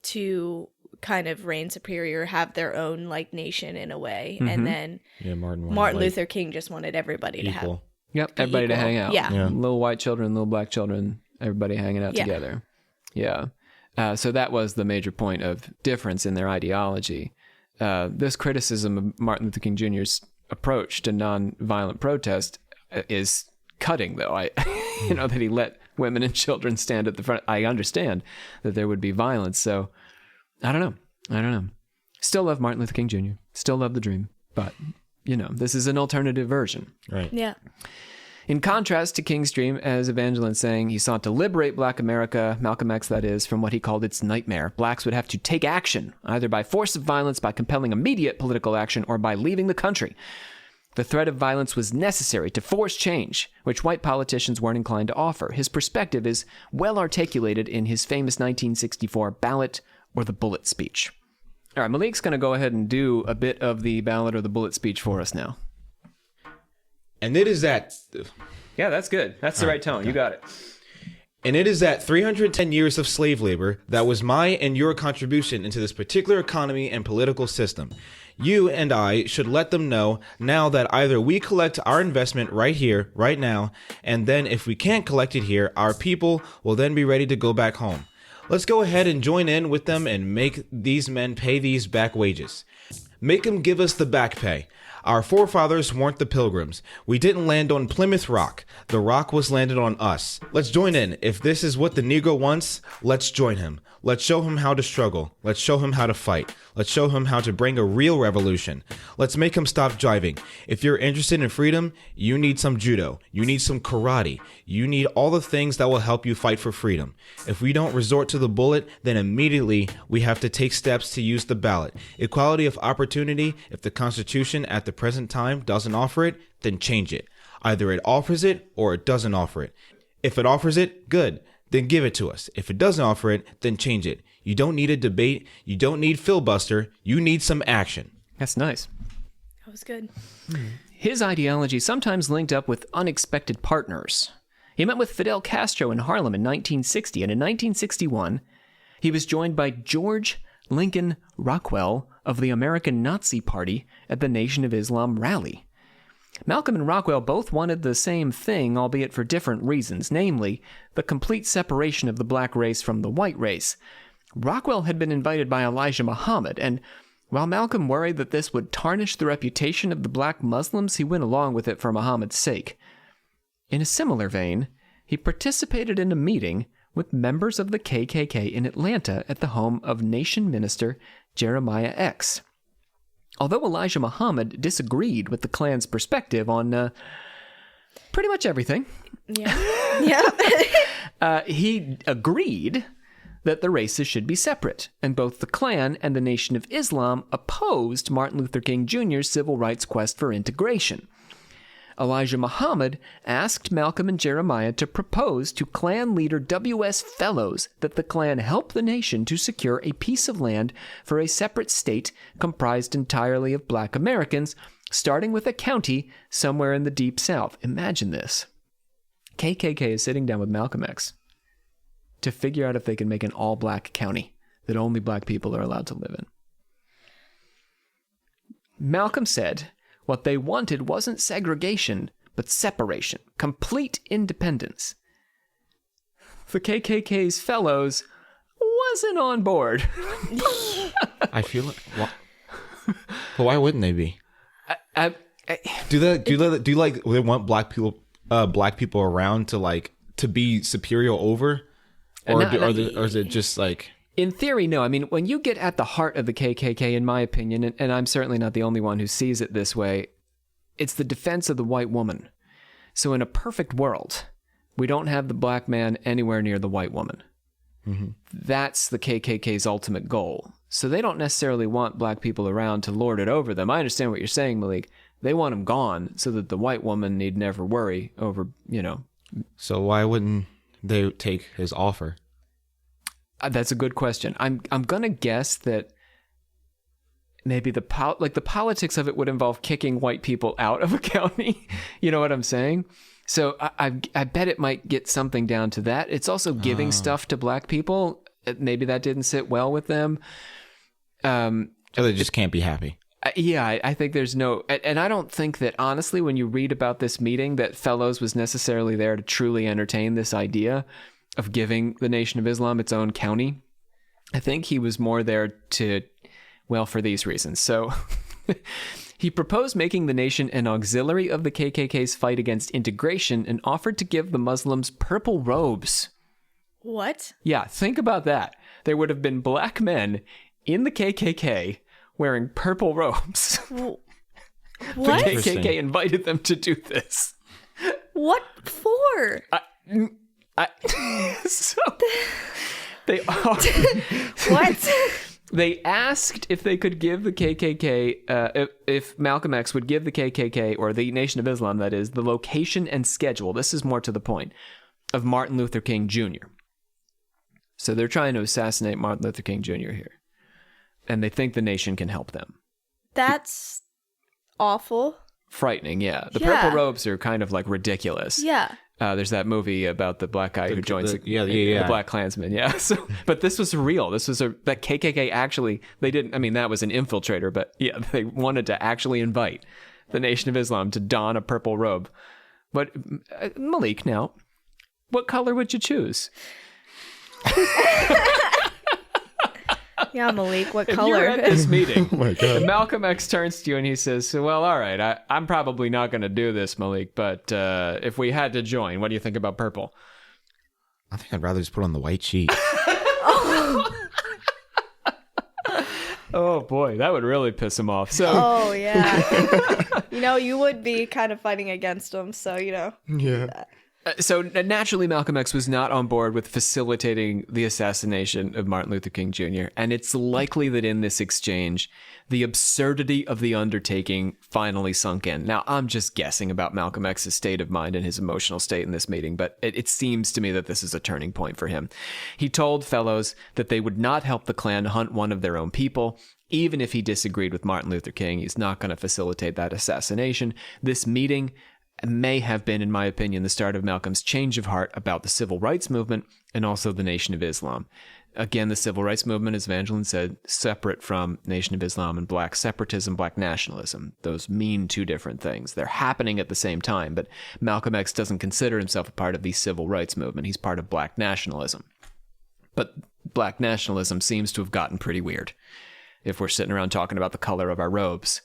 to kind of reign superior, have their own nation in a way, and then Martin Luther King just wanted everybody equal. to have everybody equal. to hang out. Yeah. Little white children, little black children, everybody hanging out together. Yeah. So that was the major point of difference in their ideology. This criticism of Martin Luther King Jr.'s approach to nonviolent protest is cutting, though. That he let women and children stand at the front. I understand that there would be violence. So I don't know. Still love Martin Luther King Jr. Still love the dream. But, this is an alternative version. Right. Yeah. In contrast to King's dream, as Evangeline saying, he sought to liberate Black America, Malcolm X that is, from what he called its nightmare. Blacks would have to take action, either by force of violence, by compelling immediate political action, or by leaving the country. The threat of violence was necessary to force change, which white politicians weren't inclined to offer. His perspective is well articulated in his famous 1964 ballot or the bullet speech. All right, Malik's going to go ahead and do a bit of the ballot or the bullet speech for us now. And it is that... Yeah, that's good. That's the right tone. You got it. And it is that 310 years of slave labor that was my and your contribution into this particular economy and political system. You and I should let them know now that either we collect our investment right here, right now, and then if we can't collect it here, our people will then be ready to go back home. Let's go ahead and join in with them and make these men pay these back wages. Make them give us the back pay. Our forefathers weren't the Pilgrims. We didn't land on Plymouth Rock. The rock was landed on us. Let's join in. If this is what the Negro wants, let's join him. Let's show him how to struggle. Let's show him how to fight. Let's show him how to bring a real revolution. Let's make him stop driving. If you're interested in freedom, you need some judo. You need some karate. You need all the things that will help you fight for freedom. If we don't resort to the bullet, then immediately we have to take steps to use the ballot. Equality of opportunity. If the Constitution at the present time doesn't offer it, then change it. Either it offers it or it doesn't offer it. If it offers it, good. Then give it to us. If it doesn't offer it, then change it. You don't need a debate. You don't need filibuster. You need some action. That's nice. That was good. His ideology sometimes linked up with unexpected partners. He met with Fidel Castro in Harlem in 1960, and in 1961, he was joined by George Lincoln Rockwell of the American Nazi Party at the Nation of Islam rally. Malcolm and Rockwell both wanted the same thing, albeit for different reasons, namely, the complete separation of the black race from the white race. Rockwell had been invited by Elijah Muhammad, and while Malcolm worried that this would tarnish the reputation of the black Muslims, he went along with it for Muhammad's sake. In a similar vein, he participated in a meeting with members of the KKK in Atlanta at the home of Nation Minister Jeremiah X. Although Elijah Muhammad disagreed with the Klan's perspective on pretty much everything, he agreed that the races should be separate, and both the Klan and the Nation of Islam opposed Martin Luther King Jr.'s civil rights quest for integration. Elijah Muhammad asked Malcolm and Jeremiah to propose to Klan leader W.S. Fellows that the Klan help the nation to secure a piece of land for a separate state comprised entirely of black Americans, starting with a county somewhere in the Deep South. Imagine this. KKK is sitting down with Malcolm X to figure out if they can make an all-black county that only black people are allowed to live in. Malcolm said what they wanted wasn't segregation, but separation, complete independence. The KKK's fellows wasn't on board. I feel it. But why wouldn't they be? Do they want black people around to be superior over, or is it just like? In theory, no. I mean, when you get at the heart of the KKK, in my opinion, and I'm certainly not the only one who sees it this way, it's the defense of the white woman. So in a perfect world, we don't have the black man anywhere near the white woman. Mm-hmm. That's the KKK's ultimate goal. So they don't necessarily want black people around to lord it over them. I understand what you're saying, Malik. They want them gone so that the white woman need never worry over, So why wouldn't they take his offer? That's a good question. I'm gonna guess that maybe the politics of it would involve kicking white people out of a county. You know what I'm saying? So I bet it might get something down to that. It's also giving stuff to black people. Maybe that didn't sit well with them. So they just can't be happy. Yeah, I think there's no... And I don't think that, honestly, when you read about this meeting, that Fellows was necessarily there to truly entertain this idea of giving the Nation of Islam its own county. I think he was more there to, well, for these reasons. So he proposed making the nation an auxiliary of the KKK's fight against integration and offered to give the Muslims purple robes. What? Yeah, think about that. There would have been black men in the KKK wearing purple robes. What? The KKK invited them to do this. What for? So they are. What? They asked if they could give the KKK, if Malcolm X would give the KKK, or the Nation of Islam, that is, the location and schedule, this is more to the point, of Martin Luther King Jr. So they're trying to assassinate Martin Luther King Jr. here. And they think the nation can help them. That's awful. Frightening, yeah. The purple robes are kind of like ridiculous. Yeah. There's that movie about the black guy who joins the Black Klansman. Yeah. So, but this was real. That KKK actually, they didn't, I mean, that was an infiltrator, but yeah, they wanted to actually invite the Nation of Islam to don a purple robe. But Malik, now, what color would you choose? Yeah, Malik, what if color? You're at this meeting, oh my God. And Malcolm X turns to you and he says, well, all right, I'm probably not going to do this, Malik, but if we had to join, what do you think about purple? I think I'd rather just put on the white sheet. Oh, boy, that would really piss him off. So, oh, yeah. You would be kind of fighting against him, so, Yeah. So naturally, Malcolm X was not on board with facilitating the assassination of Martin Luther King Jr., and it's likely that in this exchange, the absurdity of the undertaking finally sunk in. Now, I'm just guessing about Malcolm X's state of mind and his emotional state in this meeting, but it seems to me that this is a turning point for him. He told Fellows that they would not help the Klan hunt one of their own people. Even if he disagreed with Martin Luther King, he's not going to facilitate that assassination. This meeting may have been, in my opinion, the start of Malcolm's change of heart about the civil rights movement and also the Nation of Islam. Again, the civil rights movement, as Evangeline said, separate from Nation of Islam and black separatism, black nationalism. Those mean two different things. They're happening at the same time, but Malcolm X doesn't consider himself a part of the civil rights movement. He's part of black nationalism. But black nationalism seems to have gotten pretty weird. If we're sitting around talking about the color of our robes,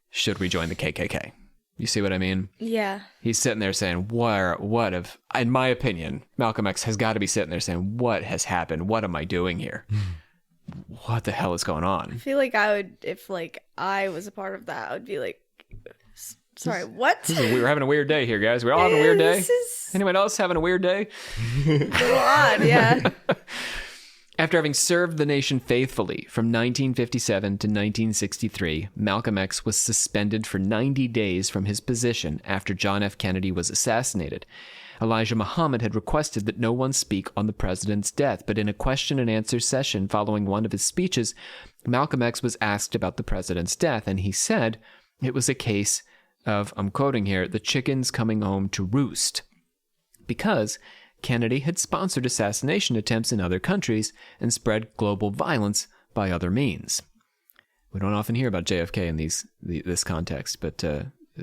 should we join the KKK? You see what I mean? Yeah. He's sitting there saying, in my opinion, Malcolm X has got to be sitting there saying, what has happened? What am I doing here? What the hell is going on? I feel like I would, if I was a part of that, I would be like, sorry, what? We're having a weird day here, guys. We're all having a weird day. Anyone else having a weird day? A little odd, yeah. After having served the nation faithfully from 1957 to 1963, Malcolm X was suspended for 90 days from his position after John F. Kennedy was assassinated. Elijah Muhammad had requested that no one speak on the president's death, but in a question and answer session following one of his speeches, Malcolm X was asked about the president's death, and he said it was a case of, I'm quoting here, the chickens coming home to roost. Because Kennedy had sponsored assassination attempts in other countries and spread global violence by other means. We don't often hear about JFK in this context, but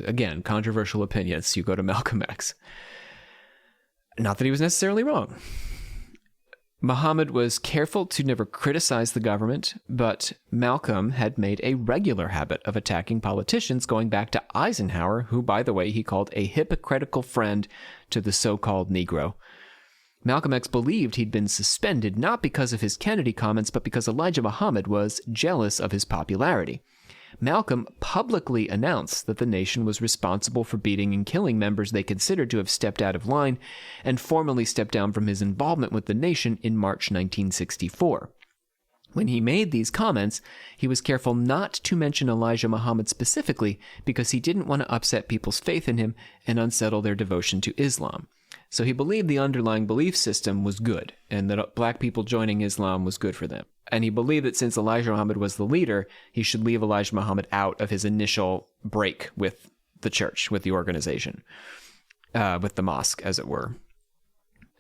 again, controversial opinions. You go to Malcolm X. Not that he was necessarily wrong. Muhammad was careful to never criticize the government, but Malcolm had made a regular habit of attacking politicians going back to Eisenhower, who, by the way, he called a hypocritical friend to the so-called Negro. Malcolm X believed he'd been suspended not because of his Kennedy comments, but because Elijah Muhammad was jealous of his popularity. Malcolm publicly announced that the nation was responsible for beating and killing members they considered to have stepped out of line, and formally stepped down from his involvement with the nation in March 1964. When he made these comments, he was careful not to mention Elijah Muhammad specifically because he didn't want to upset people's faith in him and unsettle their devotion to Islam. So he believed the underlying belief system was good, and that black people joining Islam was good for them. And he believed that since Elijah Muhammad was the leader, he should leave Elijah Muhammad out of his initial break with the church, with the organization, with the mosque, as it were.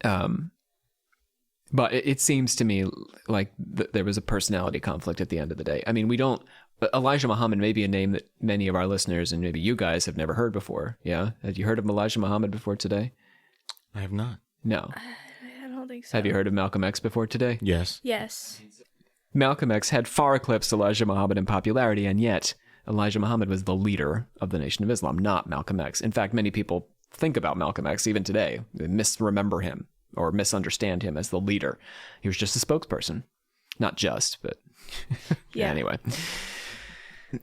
But it seems to me like there was a personality conflict at the end of the day. I mean, Elijah Muhammad may be a name that many of our listeners and maybe you guys have never heard before. Yeah? Had you heard of Elijah Muhammad before today? I have not. No. I don't think so. Have you heard of Malcolm X before today? Yes. Yes. Malcolm X had far eclipsed Elijah Muhammad in popularity, and yet Elijah Muhammad was the leader of the Nation of Islam, not Malcolm X. In fact, many people think about Malcolm X, even today, they misremember him or misunderstand him as the leader. He was just a spokesperson. Not just, but yeah. Anyway.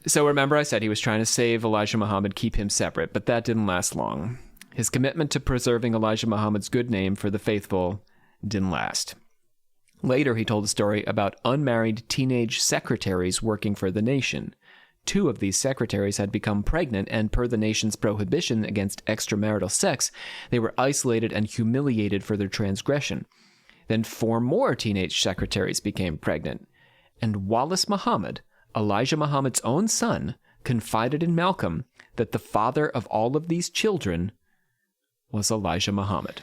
So remember I said he was trying to save Elijah Muhammad, keep him separate, but that didn't last long. His commitment to preserving Elijah Muhammad's good name for the faithful didn't last. Later, he told a story about unmarried teenage secretaries working for the nation. 2 of these secretaries had become pregnant, and per the nation's prohibition against extramarital sex, they were isolated and humiliated for their transgression. Then 4 more teenage secretaries became pregnant, and Wallace Muhammad, Elijah Muhammad's own son, confided in Malcolm that the father of all of these children was Elijah Muhammad.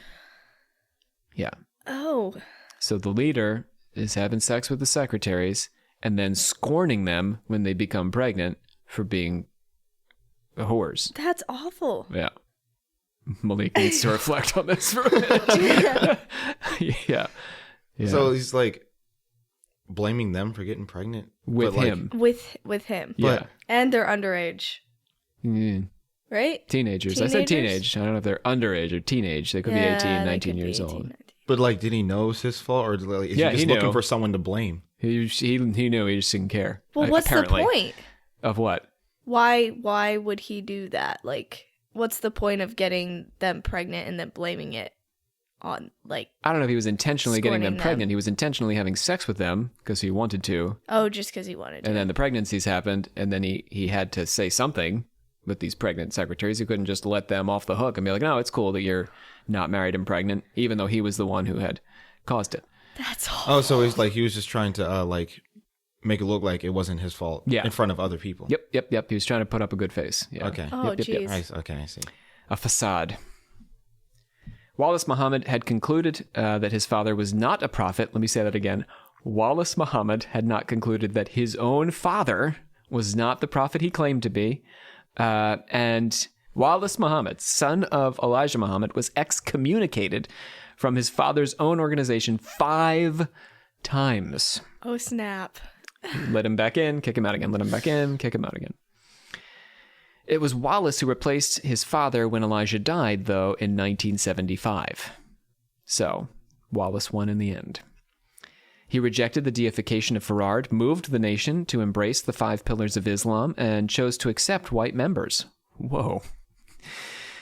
Yeah. Oh. So the leader is having sex with the secretaries and then scorning them when they become pregnant for being whores. That's awful. Yeah. Malik needs to reflect on this for a minute. Yeah. So he's like blaming them for getting pregnant with him. With him. Yeah. And they're underage. Right? Teenagers. I said teenage. I don't know if they're underage or teenage. They could be 18, 19 years old. 19. But like, did he know it's his fault, or is he just looking for someone to blame? He knew. He just didn't care. Well, what's apparently. The point of what? Why would he do that? Like, what's the point of getting them pregnant and then blaming it on, like? I don't know if he was intentionally getting them pregnant. He was intentionally having sex with them because he wanted to. Oh, just because he wanted to. And then the pregnancies happened, and then he had to say something with these pregnant secretaries. He couldn't just let them off the hook and be like, no, it's cool that you're not married and pregnant, even though he was the one who had caused it. That's awful. Oh, so he was just trying to make it look like it wasn't his fault in front of other people. Yep. He was trying to put up a good face. Yeah. Okay. Oh, jeez. Okay, I see. A facade. Wallace Muhammad had concluded that his father was not a prophet. Let me say that again. Wallace Muhammad had not concluded that his own father was not the prophet he claimed to be. And Wallace Muhammad, son of Elijah Muhammad, was excommunicated from his father's own organization 5 times. Oh, snap. Let him back in, kick him out again. Let him back in, kick him out again. It was Wallace who replaced his father when Elijah died, though, in 1975. So, Wallace won in the end. He rejected the deification of Farad, moved the nation to embrace the 5 pillars of Islam, and chose to accept white members. Whoa.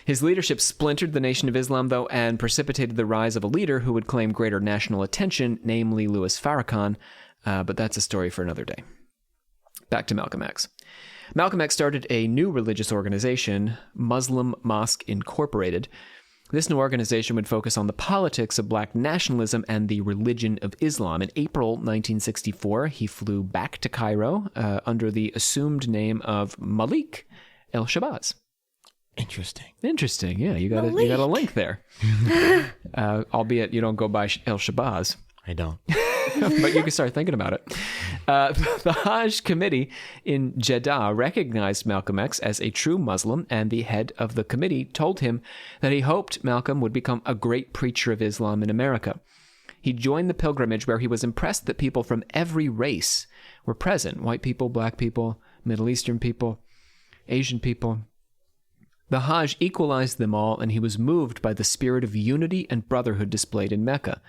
His leadership splintered the Nation of Islam, though, and precipitated the rise of a leader who would claim greater national attention, namely Louis Farrakhan, but that's a story for another day. Back to Malcolm X. Malcolm X started a new religious organization, Muslim Mosque Incorporated. This new organization would focus on the politics of black nationalism and the religion of Islam. In April 1964, he flew back to Cairo under the assumed name of Malik El-Shabazz. Interesting. Yeah, you got a link there. Albeit you don't go by El-Shabazz. I don't. But you can start thinking about it. The Hajj committee in Jeddah recognized Malcolm X as a true Muslim, and the head of the committee told him that he hoped Malcolm would become a great preacher of Islam in America. he joined the pilgrimage where he was impressed that people from every race were present. White people, black people, Middle Eastern people, Asian people. The Hajj equalized them all, and he was moved by the spirit of unity and brotherhood displayed in Mecca.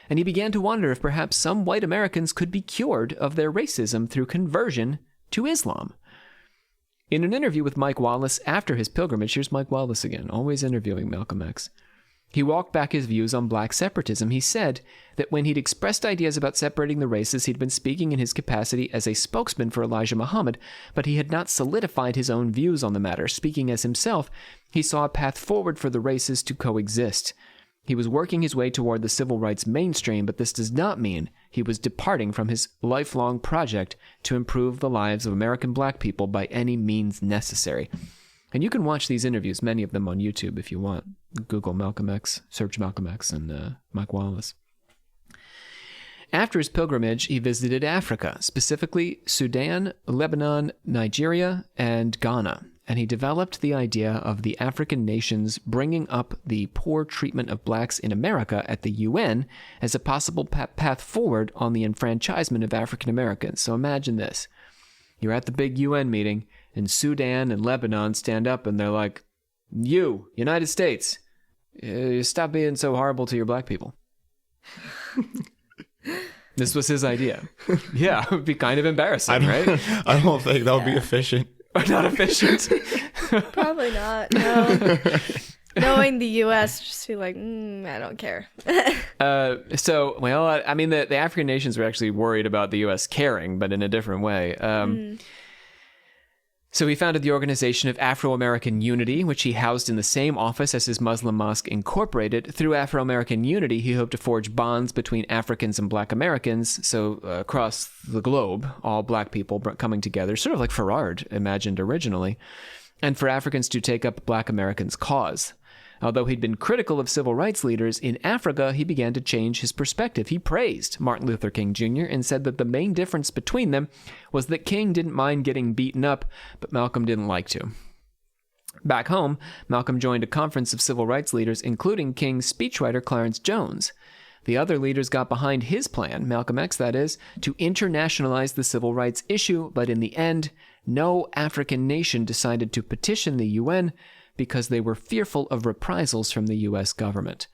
And he began to wonder if perhaps some white Americans could be cured of their racism through conversion to Islam. In an interview with Mike Wallace after his pilgrimage, here's Mike Wallace again, always interviewing Malcolm X. He walked back his views on black separatism. He said that when he'd expressed ideas about separating the races, he'd been speaking in his capacity as a spokesman for Elijah Muhammad, but he had not solidified his own views on the matter. Speaking as himself, he saw a path forward for the races to coexist. He was working his way toward the civil rights mainstream, but this does not mean he was departing from his lifelong project to improve the lives of American black people by any means necessary. And you can watch these interviews, many of them on YouTube if you want. Google Malcolm X, search Malcolm X and Mike Wallace. After his pilgrimage, he visited Africa, specifically Sudan, Lebanon, Nigeria, and Ghana. And he developed the idea of the African nations bringing up the poor treatment of blacks in America at the UN as a possible path forward on the enfranchisement of African Americans. So imagine this. You're at the big UN meeting, and Sudan and Lebanon stand up and they're like, you, United States, stop being so horrible to your black people. This was his idea. Yeah, it would be kind of embarrassing, right? I don't think that would be efficient. Not efficient? Probably not, no. Knowing the U.S., just be like, I don't care. I mean, the African nations were actually worried about the U.S. caring, but in a different way. So he founded the Organization of Afro-American Unity, which he housed in the same office as his Muslim Mosque Incorporated. Through Afro-American Unity, he hoped to forge bonds between Africans and black Americans, so across the globe, all black people coming together, sort of like Farard imagined originally, and for Africans to take up black Americans' cause. Although he'd been critical of civil rights leaders in Africa, he began to change his perspective. He praised Martin Luther King Jr. and said that the main difference between them was that King didn't mind getting beaten up, but Malcolm didn't like to. Back home, Malcolm joined a conference of civil rights leaders, including King's speechwriter Clarence Jones. The other leaders got behind his plan, Malcolm X that is, to internationalize the civil rights issue, but in the end, no African nation decided to petition the UN because they were fearful of reprisals from the U.S. government.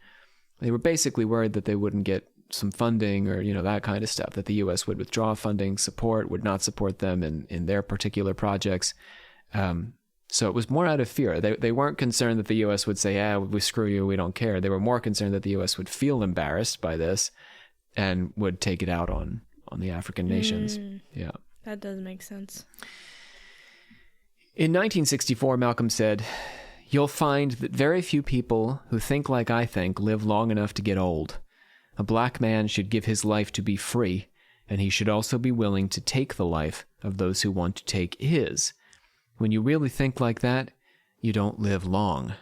They were basically worried that they wouldn't get some funding or, that kind of stuff, that the U.S. would withdraw funding, would not support them in their particular projects. So it was more out of fear. They weren't concerned that the U.S. would say, we screw you, we don't care. They were more concerned that the U.S. would feel embarrassed by this and would take it out on the African nations. Yeah. That does make sense. In 1964, Malcolm said, "You'll find that very few people who think like I think live long enough to get old. A black man should give his life to be free, and he should also be willing to take the life of those who want to take his. When you really think like that, you don't live long."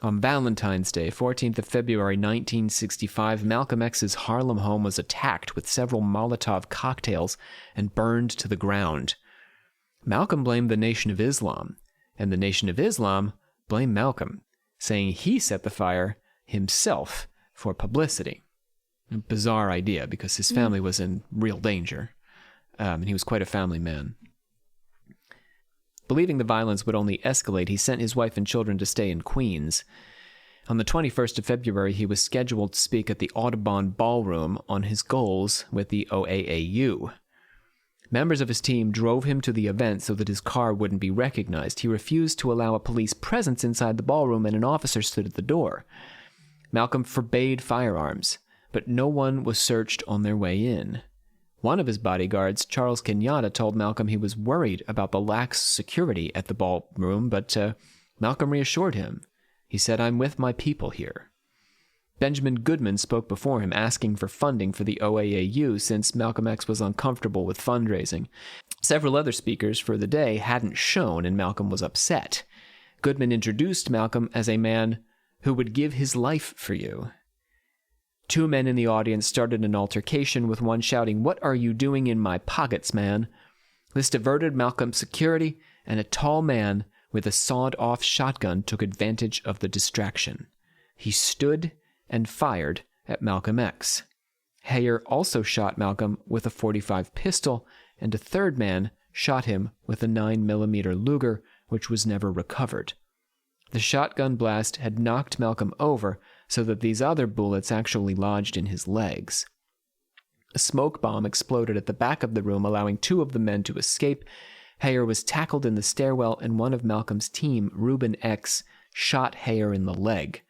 On Valentine's Day, 14th of February 1965, Malcolm X's Harlem home was attacked with several Molotov cocktails and burned to the ground. Malcolm blamed the Nation of Islam, and the Nation of Islam blamed Malcolm, saying he set the fire himself for publicity. A bizarre idea, because his family was in real danger, and he was quite a family man. Believing the violence would only escalate, he sent his wife and children to stay in Queens. On the 21st of February, he was scheduled to speak at the Audubon Ballroom on his goals with the OAAU. Members of his team drove him to the event so that his car wouldn't be recognized. He refused to allow a police presence inside the ballroom, and an officer stood at the door. Malcolm forbade firearms, but no one was searched on their way in. One of his bodyguards, Charles Kenyatta, told Malcolm he was worried about the lax security at the ballroom, but Malcolm reassured him. He said, "I'm with my people here." Benjamin Goodman spoke before him, asking for funding for the OAAU since Malcolm X was uncomfortable with fundraising. Several other speakers for the day hadn't shown, and Malcolm was upset. Goodman introduced Malcolm as a man who would give his life for you. Two men in the audience started an altercation, with one shouting, "What are you doing in my pockets, man?" This diverted Malcolm's security, and a tall man with a sawed-off shotgun took advantage of the distraction. He stood and fired at Malcolm X. Heyer also shot Malcolm with a .45 pistol, and a third man shot him with a 9mm Luger, which was never recovered. The shotgun blast had knocked Malcolm over so that these other bullets actually lodged in his legs. A smoke bomb exploded at the back of the room, allowing 2 of the men to escape. Heyer was tackled in the stairwell, and one of Malcolm's team, Reuben X, shot Heyer in the leg.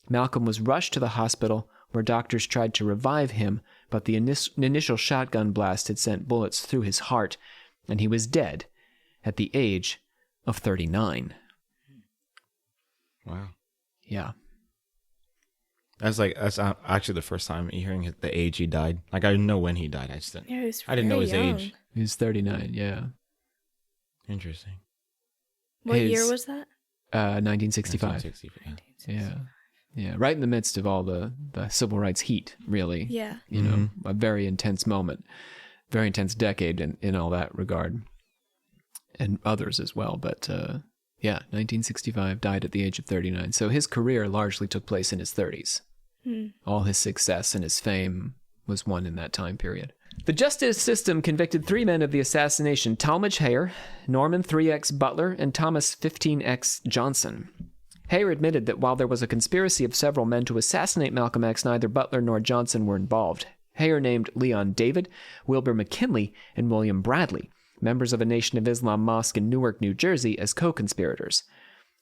Malcolm was rushed to the hospital, where doctors tried to revive him, but the initial shotgun blast had sent bullets through his heart, and he was dead at the age of 39. Wow. Yeah. That's actually the first time hearing the age he died. Like, I didn't know when he died. I didn't know his age. He was 39, yeah. Interesting. What year was that? 1965. Yeah. Right in the midst of all the civil rights heat, really. Yeah. You know, a very intense moment. Very intense decade in all that regard. And others as well. But, 1965, died at the age of 39. So his career largely took place in his 30s. All his success and his fame was won in that time period. The justice system convicted 3 men of the assassination: Talmadge Heyer, Norman 3X Butler, and Thomas 15X Johnson. Heyer admitted that while there was a conspiracy of several men to assassinate Malcolm X, neither Butler nor Johnson were involved. Heyer named Leon David, Wilbur McKinley, and William Bradley, members of a Nation of Islam mosque in Newark, New Jersey, as co-conspirators.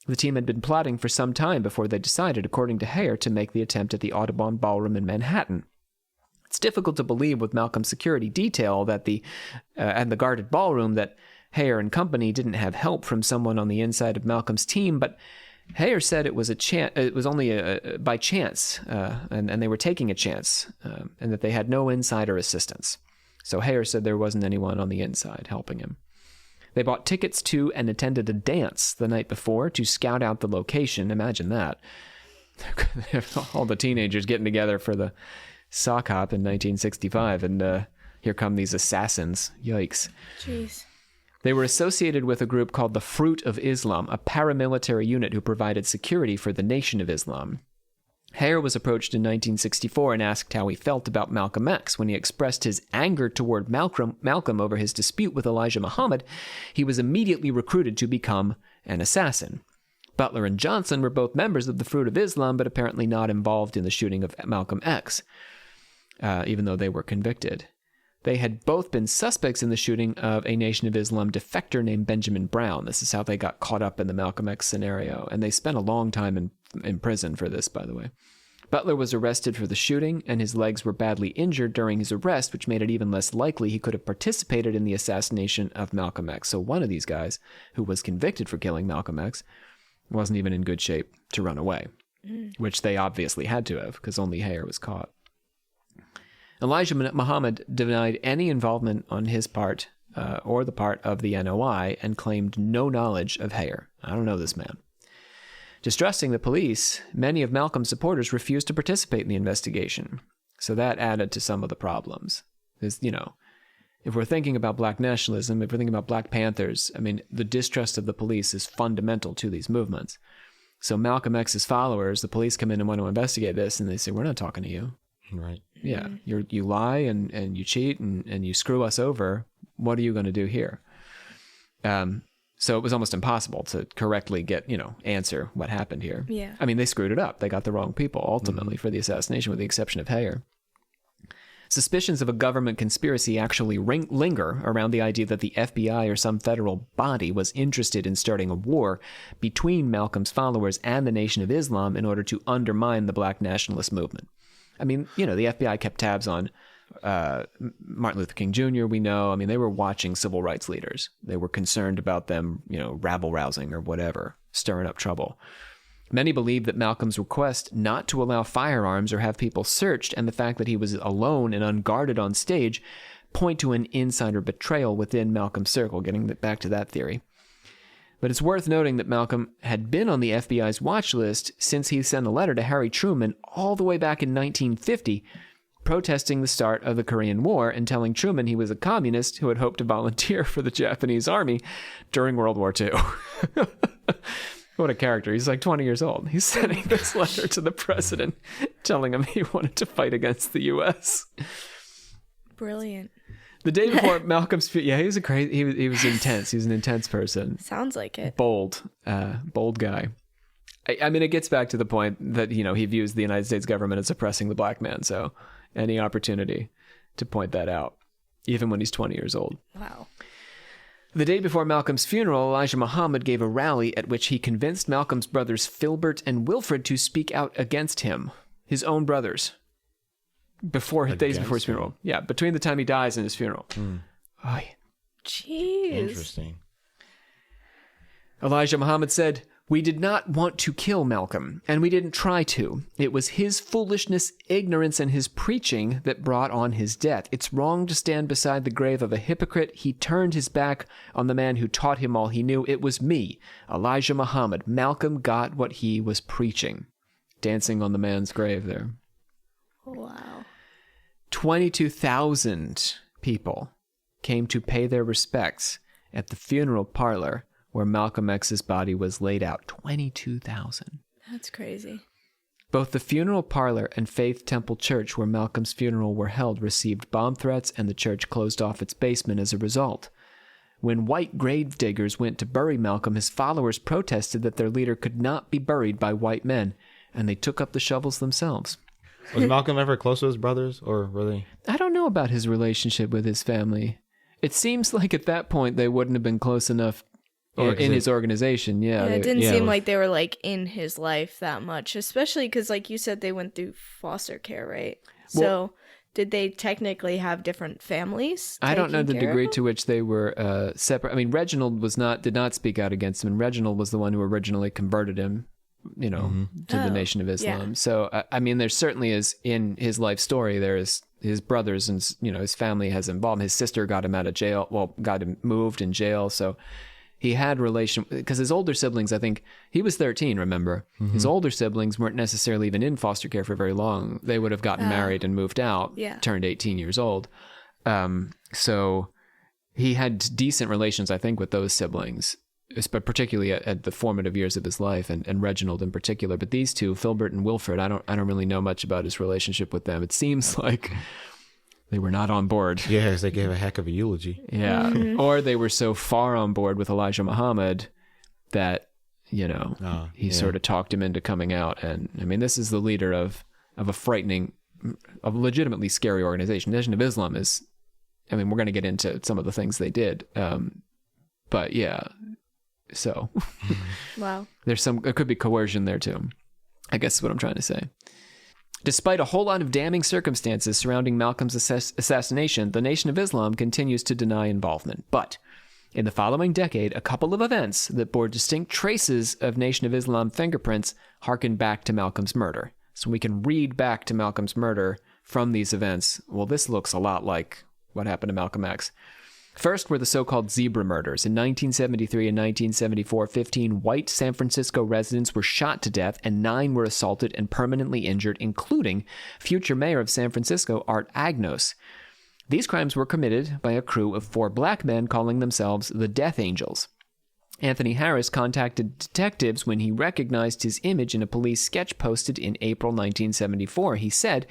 The team had been plotting for some time before they decided, according to Heyer, to make the attempt at the Audubon Ballroom in Manhattan. It's difficult to believe with Malcolm's security detail that and the guarded ballroom that Heyer and company didn't have help from someone on the inside of Malcolm's team, but Heyer said it was only by chance, and they were taking a chance, and that they had no insider assistance. So Heyer said there wasn't anyone on the inside helping him. They bought tickets to and attended a dance the night before to scout out the location. Imagine that. All the teenagers getting together for the sock hop in 1965, and here come these assassins. Yikes. Jeez. They were associated with a group called the Fruit of Islam, a paramilitary unit who provided security for the Nation of Islam. Heyer was approached in 1964 and asked how he felt about Malcolm X. When he expressed his anger toward Malcolm over his dispute with Elijah Muhammad, he was immediately recruited to become an assassin. Butler and Johnson were both members of the Fruit of Islam, but apparently not involved in the shooting of Malcolm X, even though they were convicted. They had both been suspects in the shooting of a Nation of Islam defector named Benjamin Brown. This is how they got caught up in the Malcolm X scenario, and they spent a long time in prison for this, by the way. Butler was arrested for the shooting, and his legs were badly injured during his arrest, which made it even less likely he could have participated in the assassination of Malcolm X. So one of these guys, who was convicted for killing Malcolm X, wasn't even in good shape to run away, which they obviously had to have, because only Heyer was caught. Elijah Muhammad denied any involvement on his part or the part of the NOI and claimed no knowledge of Heyer. I don't know this man. Distrusting the police, many of Malcolm's supporters refused to participate in the investigation. So that added to some of the problems. Because, if we're thinking about black nationalism, if we're thinking about Black Panthers, the distrust of the police is fundamental to these movements. So Malcolm X's followers, the police come in and want to investigate this, and they say, we're not talking to you. Right. Yeah, you lie and you cheat and you screw us over. What are you going to do here? So it was almost impossible to correctly answer what happened here. Yeah. They screwed it up. They got the wrong people ultimately for the assassination, with the exception of Heyer. Suspicions of a government conspiracy actually linger around the idea that the FBI or some federal body was interested in starting a war between Malcolm's followers and the Nation of Islam in order to undermine the black nationalist movement. The FBI kept tabs on Martin Luther King Jr., we know. They were watching civil rights leaders. They were concerned about them, rabble-rousing or whatever, stirring up trouble. Many believe that Malcolm's request not to allow firearms or have people searched, and the fact that he was alone and unguarded on stage, point to an insider betrayal within Malcolm's circle, getting back to that theory. But it's worth noting that Malcolm had been on the FBI's watch list since he sent a letter to Harry Truman all the way back in 1950, protesting the start of the Korean War and telling Truman he was a communist who had hoped to volunteer for the Japanese army during World War II. What a character. He's like 20 years old. He's sending this letter to the president telling him he wanted to fight against the U.S. Brilliant. The day before Malcolm's funeral, yeah, he was he was intense. He was an intense person. Sounds like it. Bold guy. I mean, it gets back to the point that, he views the United States government as oppressing the black man. So any opportunity to point that out, even when he's 20 years old. Wow. The day before Malcolm's funeral, Elijah Muhammad gave a rally at which he convinced Malcolm's brothers Filbert and Wilfred to speak out against him, his own brothers, days before his funeral. Yeah, between the time he dies and his funeral. Jeez. Interesting. Elijah Muhammad said, "We did not want to kill Malcolm, and we didn't try to. It was his foolishness, ignorance, and his preaching that brought on his death. It's wrong to stand beside the grave of a hypocrite. He turned his back on the man who taught him all he knew. It was me, Elijah Muhammad. Malcolm got what he was preaching." Dancing on the man's grave there. Wow. 22,000 people came to pay their respects at the funeral parlor where Malcolm X's body was laid out. 22,000. That's crazy. Both the funeral parlor and Faith Temple Church, where Malcolm's funeral were held, received bomb threats, and the church closed off its basement as a result. When white grave diggers went to bury Malcolm, his followers protested that their leader could not be buried by white men, and they took up the shovels themselves. Was Malcolm ever close to his brothers, or were they? I don't know about his relationship with his family. It seems like at that point they wouldn't have been close enough. Or in his organization, yeah. It didn't seem like they were, like, in his life that much, especially because, like you said, they went through foster care, right? So did they technically have different families? I don't know the degree to which they were separate. I mean, Reginald did not speak out against him, and Reginald was the one who originally converted him, to the Nation of Islam. Yeah. So, I mean, there certainly is, in his life story, there is his brothers and, his family has involved. His sister got him out of jail, got him moved in jail, so... He had relation because his older siblings, I think he was 13, remember? Mm-hmm. His older siblings weren't necessarily even in foster care for very long. They would have gotten married and moved out, turned 18 years old. So he had decent relations, I think, with those siblings, but particularly at the formative years of his life, and Reginald in particular. But these two, Filbert and Wilfred, I don't really know much about his relationship with them. It seems like they were not on board. Yes, they gave a heck of a eulogy. Yeah. Mm-hmm. Or they were so far on board with Elijah Muhammad that, he sort of talked him into coming out. And I mean, this is the leader of a legitimately scary organization. Nation of Islam is, we're going to get into some of the things they did. But yeah, so. Wow. There could be coercion there too, I guess is what I'm trying to say. Despite a whole lot of damning circumstances surrounding Malcolm's assassination, the Nation of Islam continues to deny involvement. But in the following decade, a couple of events that bore distinct traces of Nation of Islam fingerprints harken back to Malcolm's murder. So we can read back to Malcolm's murder from these events. Well, this looks a lot like what happened to Malcolm X. First were the so-called zebra murders. In 1973 and 1974, 15 white San Francisco residents were shot to death and 9 were assaulted and permanently injured, including future mayor of San Francisco, Art Agnos. These crimes were committed by a crew of 4 black men calling themselves the Death Angels. Anthony Harris contacted detectives when he recognized his image in a police sketch posted in April 1974. He said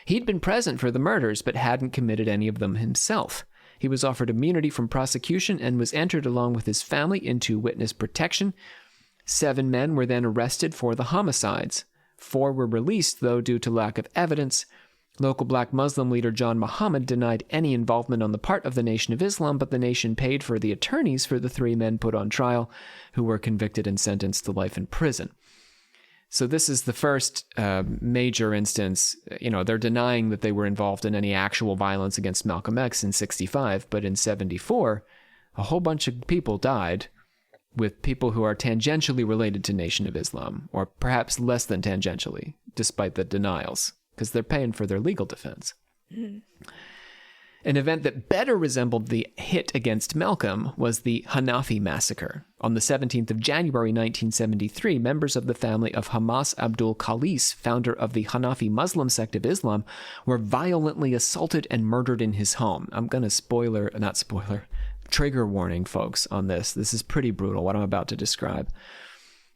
he'd been present for the murders but hadn't committed any of them himself. He was offered immunity from prosecution and was entered along with his family into witness protection. 7 men were then arrested for the homicides. 4 were released, though, due to lack of evidence. Local black Muslim leader John Muhammad denied any involvement on the part of the Nation of Islam, but the nation paid for the attorneys for the 3 men put on trial, who were convicted and sentenced to life in prison. So this is the first major instance. They're denying that they were involved in any actual violence against Malcolm X in 65, but in 74, a whole bunch of people died with people who are tangentially related to Nation of Islam, or perhaps less than tangentially, despite the denials, because they're paying for their legal defense. Mm. An event that better resembled the hit against Malcolm was the Hanafi massacre. On the 17th of January 1973, members of the family of Hamas Abdul Khalis, founder of the Hanafi Muslim sect of Islam, were violently assaulted and murdered in his home. I'm going to trigger warning, folks, on this. This is pretty brutal, what I'm about to describe.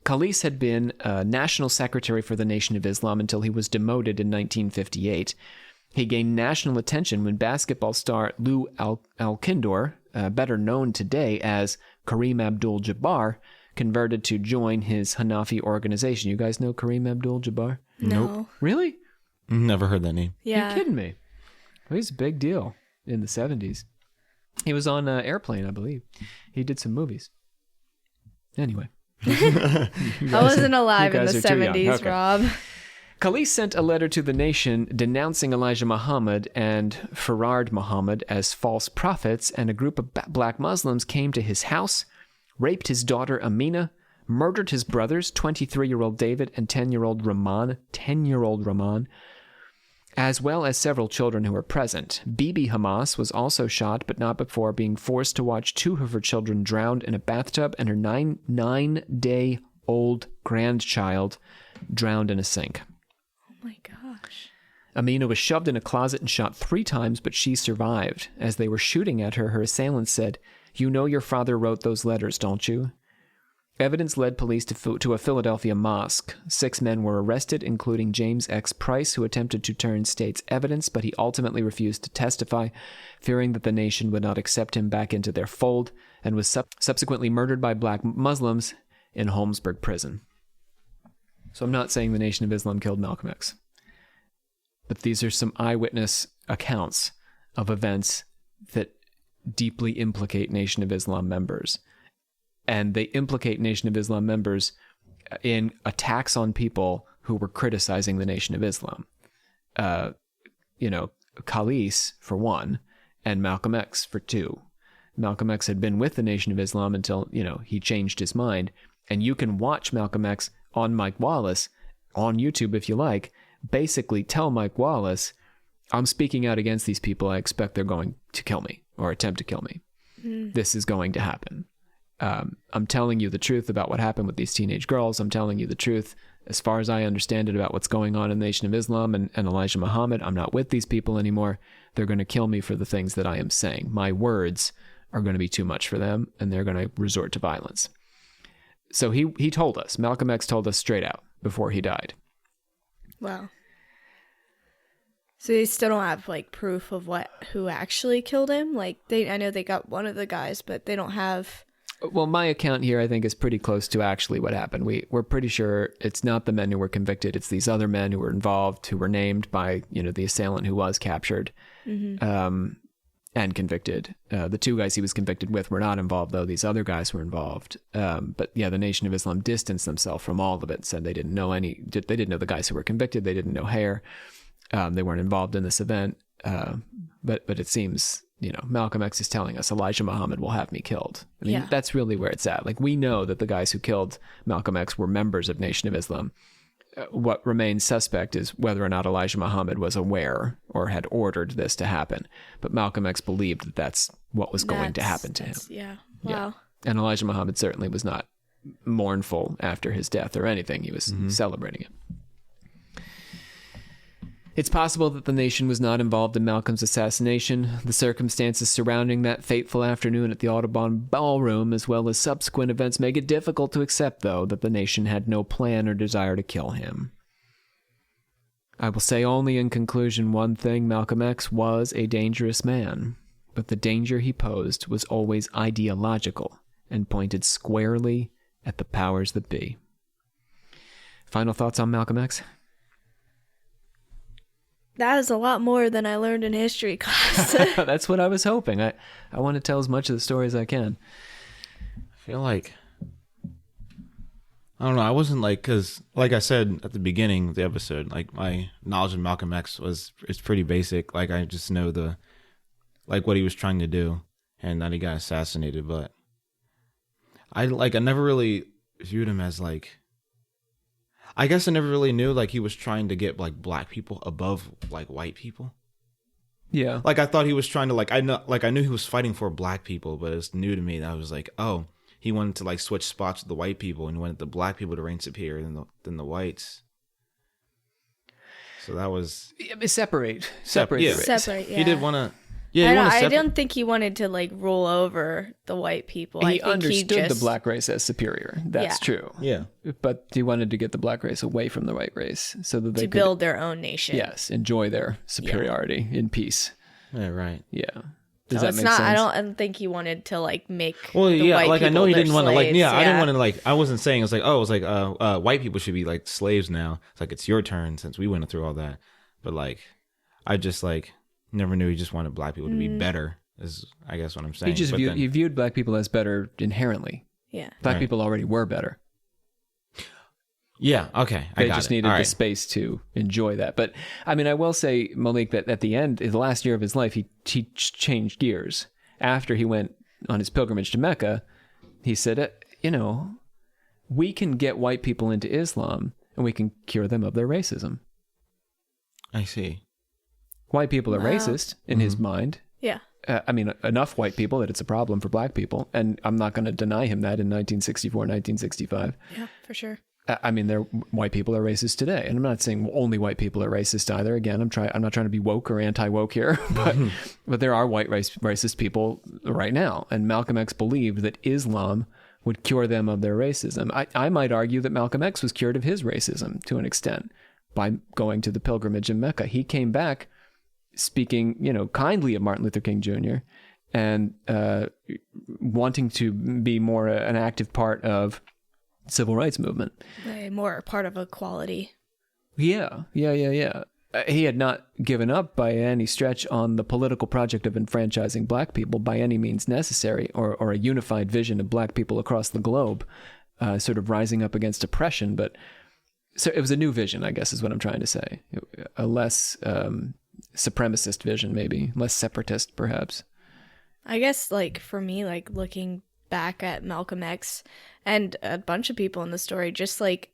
Khalis had been national secretary for the Nation of Islam until he was demoted in 1958. He gained national attention when basketball star Lou Alcindor, better known today as Kareem Abdul-Jabbar, converted to join his Hanafi organization. You guys know Kareem Abdul-Jabbar? No. Nope. Really? Never heard that name. Yeah. Are you kidding me? Well, he's a big deal in the 70s. He was on Airplane, I believe. He did some movies. Anyway. I wasn't alive in the guys are too young. 70s, Okay. Rob. Khalis sent a letter to the nation denouncing Elijah Muhammad and Farard Muhammad as false prophets, and a group of black Muslims came to his house, raped his daughter Amina, murdered his brothers, 23-year-old David and 10-year-old Rahman, as well as several children who were present. Bibi Hamas was also shot, but not before being forced to watch 2 of her children drowned in a bathtub and her nine-day-old grandchild drowned in a sink. Oh my gosh. Amina was shoved in a closet and shot 3 times, but she survived. As they were shooting at her, her assailants said, "You know your father wrote those letters, don't you?" Evidence led police to a Philadelphia mosque. 6 men were arrested, including James X. Price, who attempted to turn state's evidence, but he ultimately refused to testify, fearing that the nation would not accept him back into their fold, and was subsequently murdered by black Muslims in Holmesburg prison. So I'm not saying the Nation of Islam killed Malcolm X, but these are some eyewitness accounts of events that deeply implicate Nation of Islam members. And they implicate Nation of Islam members in attacks on people who were criticizing the Nation of Islam. Khalis, for one, and Malcolm X, for 2. Malcolm X had been with the Nation of Islam until, he changed his mind. And you can watch Malcolm X on Mike Wallace on YouTube if you like, basically tell Mike Wallace, "I'm speaking out against these people. I expect they're going to kill me or attempt to kill me. This is going to happen. I'm telling you the truth about what happened with these teenage girls. I'm telling you the truth as far as I understand it about what's going on in the Nation of Islam and Elijah Muhammad. I'm not with these people anymore. They're going to kill me for the things that I am saying. My words are going to be too much for them, and they're going to resort to violence." So he told us, Malcolm X told us straight out before he died. Wow. So they still don't have proof of who actually killed him? I know they got one of the guys, but they don't have. Well, my account here, I think, is pretty close to actually what happened. We're pretty sure it's not the men who were convicted. It's these other men who were involved, who were named by, the assailant who was captured and convicted. The 2 guys he was convicted with were not involved, though. These other guys were involved. But yeah, the Nation of Islam distanced themselves from all of it, said they didn't know they didn't know the guys who were convicted. They didn't know Hare. They weren't involved in this event. But it seems, Malcolm X is telling us Elijah Muhammad will have me killed. I mean, That's really where it's at. We know that the guys who killed Malcolm X were members of Nation of Islam. What remains suspect is whether or not Elijah Muhammad was aware or had ordered this to happen. But Malcolm X believed that that's what was going to happen to him. Yeah. Wow. Yeah. And Elijah Muhammad certainly was not mournful after his death or anything. He was celebrating it. It's possible that the nation was not involved in Malcolm's assassination. The circumstances surrounding that fateful afternoon at the Audubon Ballroom, as well as subsequent events, make it difficult to accept, though, that the nation had no plan or desire to kill him. I will say only in conclusion one thing: Malcolm X was a dangerous man, but the danger he posed was always ideological and pointed squarely at the powers that be. Final thoughts on Malcolm X? That is a lot more than I learned in history class. That's what I was hoping. I want to tell as much of the story as I can. I feel like, I don't know, I wasn't because like I said at the beginning of the episode, my knowledge of Malcolm X is pretty basic. I just know what he was trying to do and that he got assassinated, but I never really viewed him as I guess I never really knew he was trying to get black people above white people. Yeah. I thought he was trying to I knew he was fighting for black people, but it's new to me that I was oh, he wanted to switch spots with the white people and he wanted the black people to reign superior than the whites. So that was separate. Yeah. Separate. Yeah. He did want to Yeah, I don't think he wanted to like rule over the white people. He understood the black race as superior. That's true. Yeah. But he wanted to get the black race away from the white race so that they could build their own nation. Yes, enjoy their superiority in peace. Yeah, right. Yeah. Does so that make sense? I don't think he wanted to like make. Well, yeah, white like I know he didn't want to like. Yeah, yeah, I didn't want to like. I wasn't saying it's like, oh, it's like white people should be like slaves now. It's like it's your turn since we went through all that. But like, I just like never knew he just wanted black people to be better. Is I guess what I'm saying. He viewed black people as better inherently. Yeah, black people already were better. Yeah. Okay. They just needed the space to enjoy that. But I mean, I will say, Malik, that at the end, the last year of his life, he changed gears. After he went on his pilgrimage to Mecca, he said, we can get white people into Islam and we can cure them of their racism. I see. White people are racist in his mind. Yeah. I mean, enough white people that it's a problem for black people. And I'm not going to deny him that in 1964, 1965. Yeah, for sure. I mean, white people are racist today. And I'm not saying only white people are racist either. Again, I'm not trying to be woke or anti-woke here, but there are white racist people right now. And Malcolm X believed that Islam would cure them of their racism. I might argue that Malcolm X was cured of his racism to an extent by going to the pilgrimage in Mecca. He came back speaking, kindly of Martin Luther King Jr. and wanting to be more an active part of civil rights movement. More part of equality. Yeah. He had not given up by any stretch on the political project of enfranchising black people by any means necessary, or a unified vision of black people across the globe, sort of rising up against oppression. But so it was a new vision, I guess, is what I'm trying to say. A less supremacist vision, maybe less separatist, perhaps. I guess, like, for me, like, looking back at Malcolm X and a bunch of people in the story, just like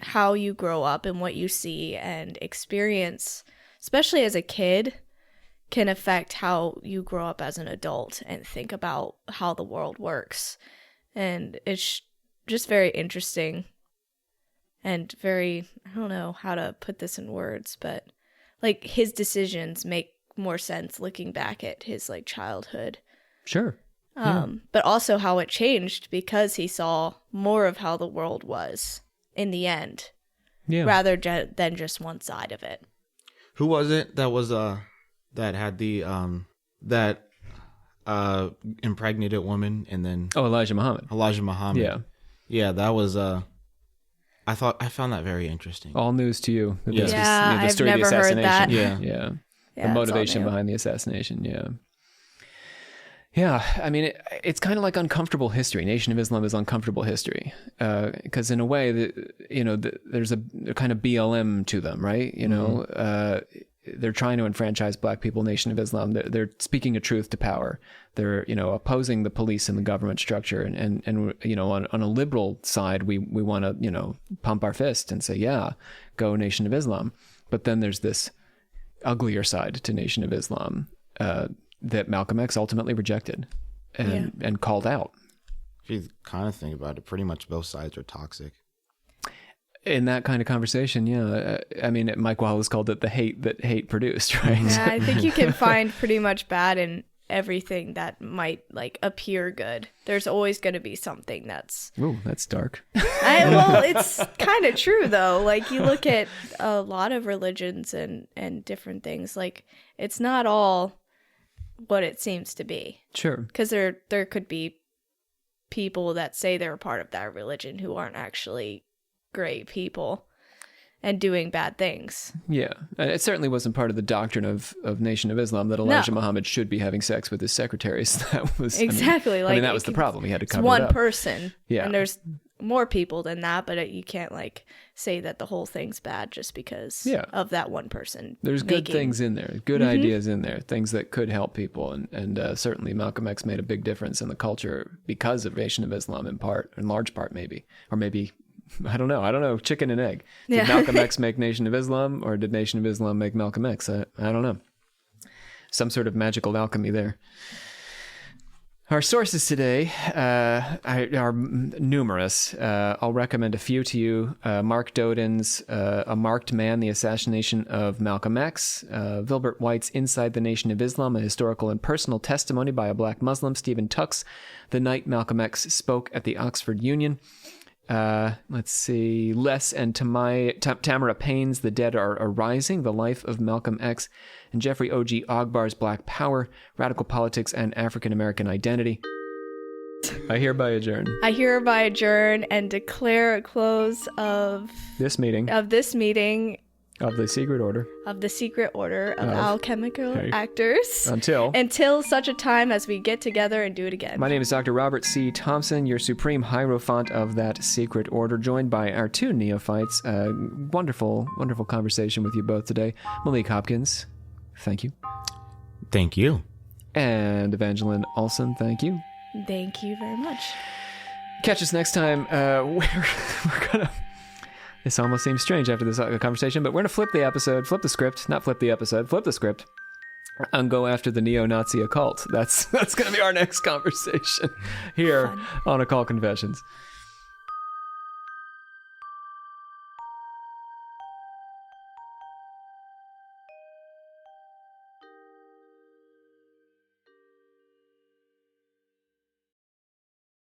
how you grow up and what you see and experience, especially as a kid, can affect how you grow up as an adult and think about how the world works. And it's just very interesting and very, I don't know how to put this in words, but like his decisions make more sense looking back at his like childhood. Sure. But also how it changed because he saw more of how the world was in the end, rather than just one side of it. Who was it that was that had the that impregnated woman and then Elijah Muhammad. Yeah, that was I found that very interesting. All news to you. I've never heard that. Yeah. The motivation behind the assassination. Yeah, I mean, it's kind of like uncomfortable history. Nation of Islam is uncomfortable history because in a way, there's a kind of BLM to them, right? They're trying to enfranchise black people. Nation of Islam, they're speaking a truth to power. They're opposing the police and the government structure, and on a liberal side, we want to pump our fist and say, yeah, go Nation of Islam. But then there's this uglier side to Nation of Islam that Malcolm X ultimately rejected and called out. If you kind of think about it, pretty much both sides are toxic. In that kind of conversation, yeah. I mean, Mike Wallace called it the hate that hate produced, right? Yeah, I think you can find pretty much bad in everything that might like appear good. There's always going to be something that's... Ooh, that's dark. Well, it's kind of true, though. Like, you look at a lot of religions and different things. Like, it's not all what it seems to be. Sure. Because there could be people that say they're a part of that religion who aren't actually great people and doing bad things. Yeah. It certainly wasn't part of the doctrine of Nation of Islam that Elijah Muhammad should be having sex with his secretaries. That was exactly that was the problem. He had to cover it up. It's one person. Yeah. And there's more people than that, but you can't like say that the whole thing's bad just because of that one person. There's good things in there, good ideas in there, things that could help people, and certainly Malcolm X made a big difference in the culture because of Nation of Islam in large part maybe, or maybe I don't know, chicken and egg. Did Malcolm X make Nation of Islam, or did Nation of Islam make Malcolm X? I don't know. Some sort of magical alchemy there. Our sources today are numerous. I'll recommend a few to you. Mark Doden's A Marked Man, The Assassination of Malcolm X. Vilbert White's Inside the Nation of Islam, A Historical and Personal Testimony by a Black Muslim. Stephen Tuck's The Night Malcolm X Spoke at the Oxford Union. Let's see. Les and Tamara Payne's The Dead Are Arising, The Life of Malcolm X, and Jeffrey O.G. Ogbar's Black Power, Radical Politics and African American Identity. I hereby adjourn And declare a close of this meeting of the Secret Order of Alchemical Actors until such a time as we get together and do it again. My name is Dr. Robert C. Thompson, your supreme hierophant of that secret order, joined by our two neophytes. Wonderful conversation with you both today. Malik Hopkins, thank you. Thank you. And Evangeline Olson, thank you. Thank you very much. Catch us next time. We're gonna... This almost seems strange after this conversation, but we're going to flip the script, and go after the neo-Nazi occult. That's going to be our next conversation here on Occult Confessions.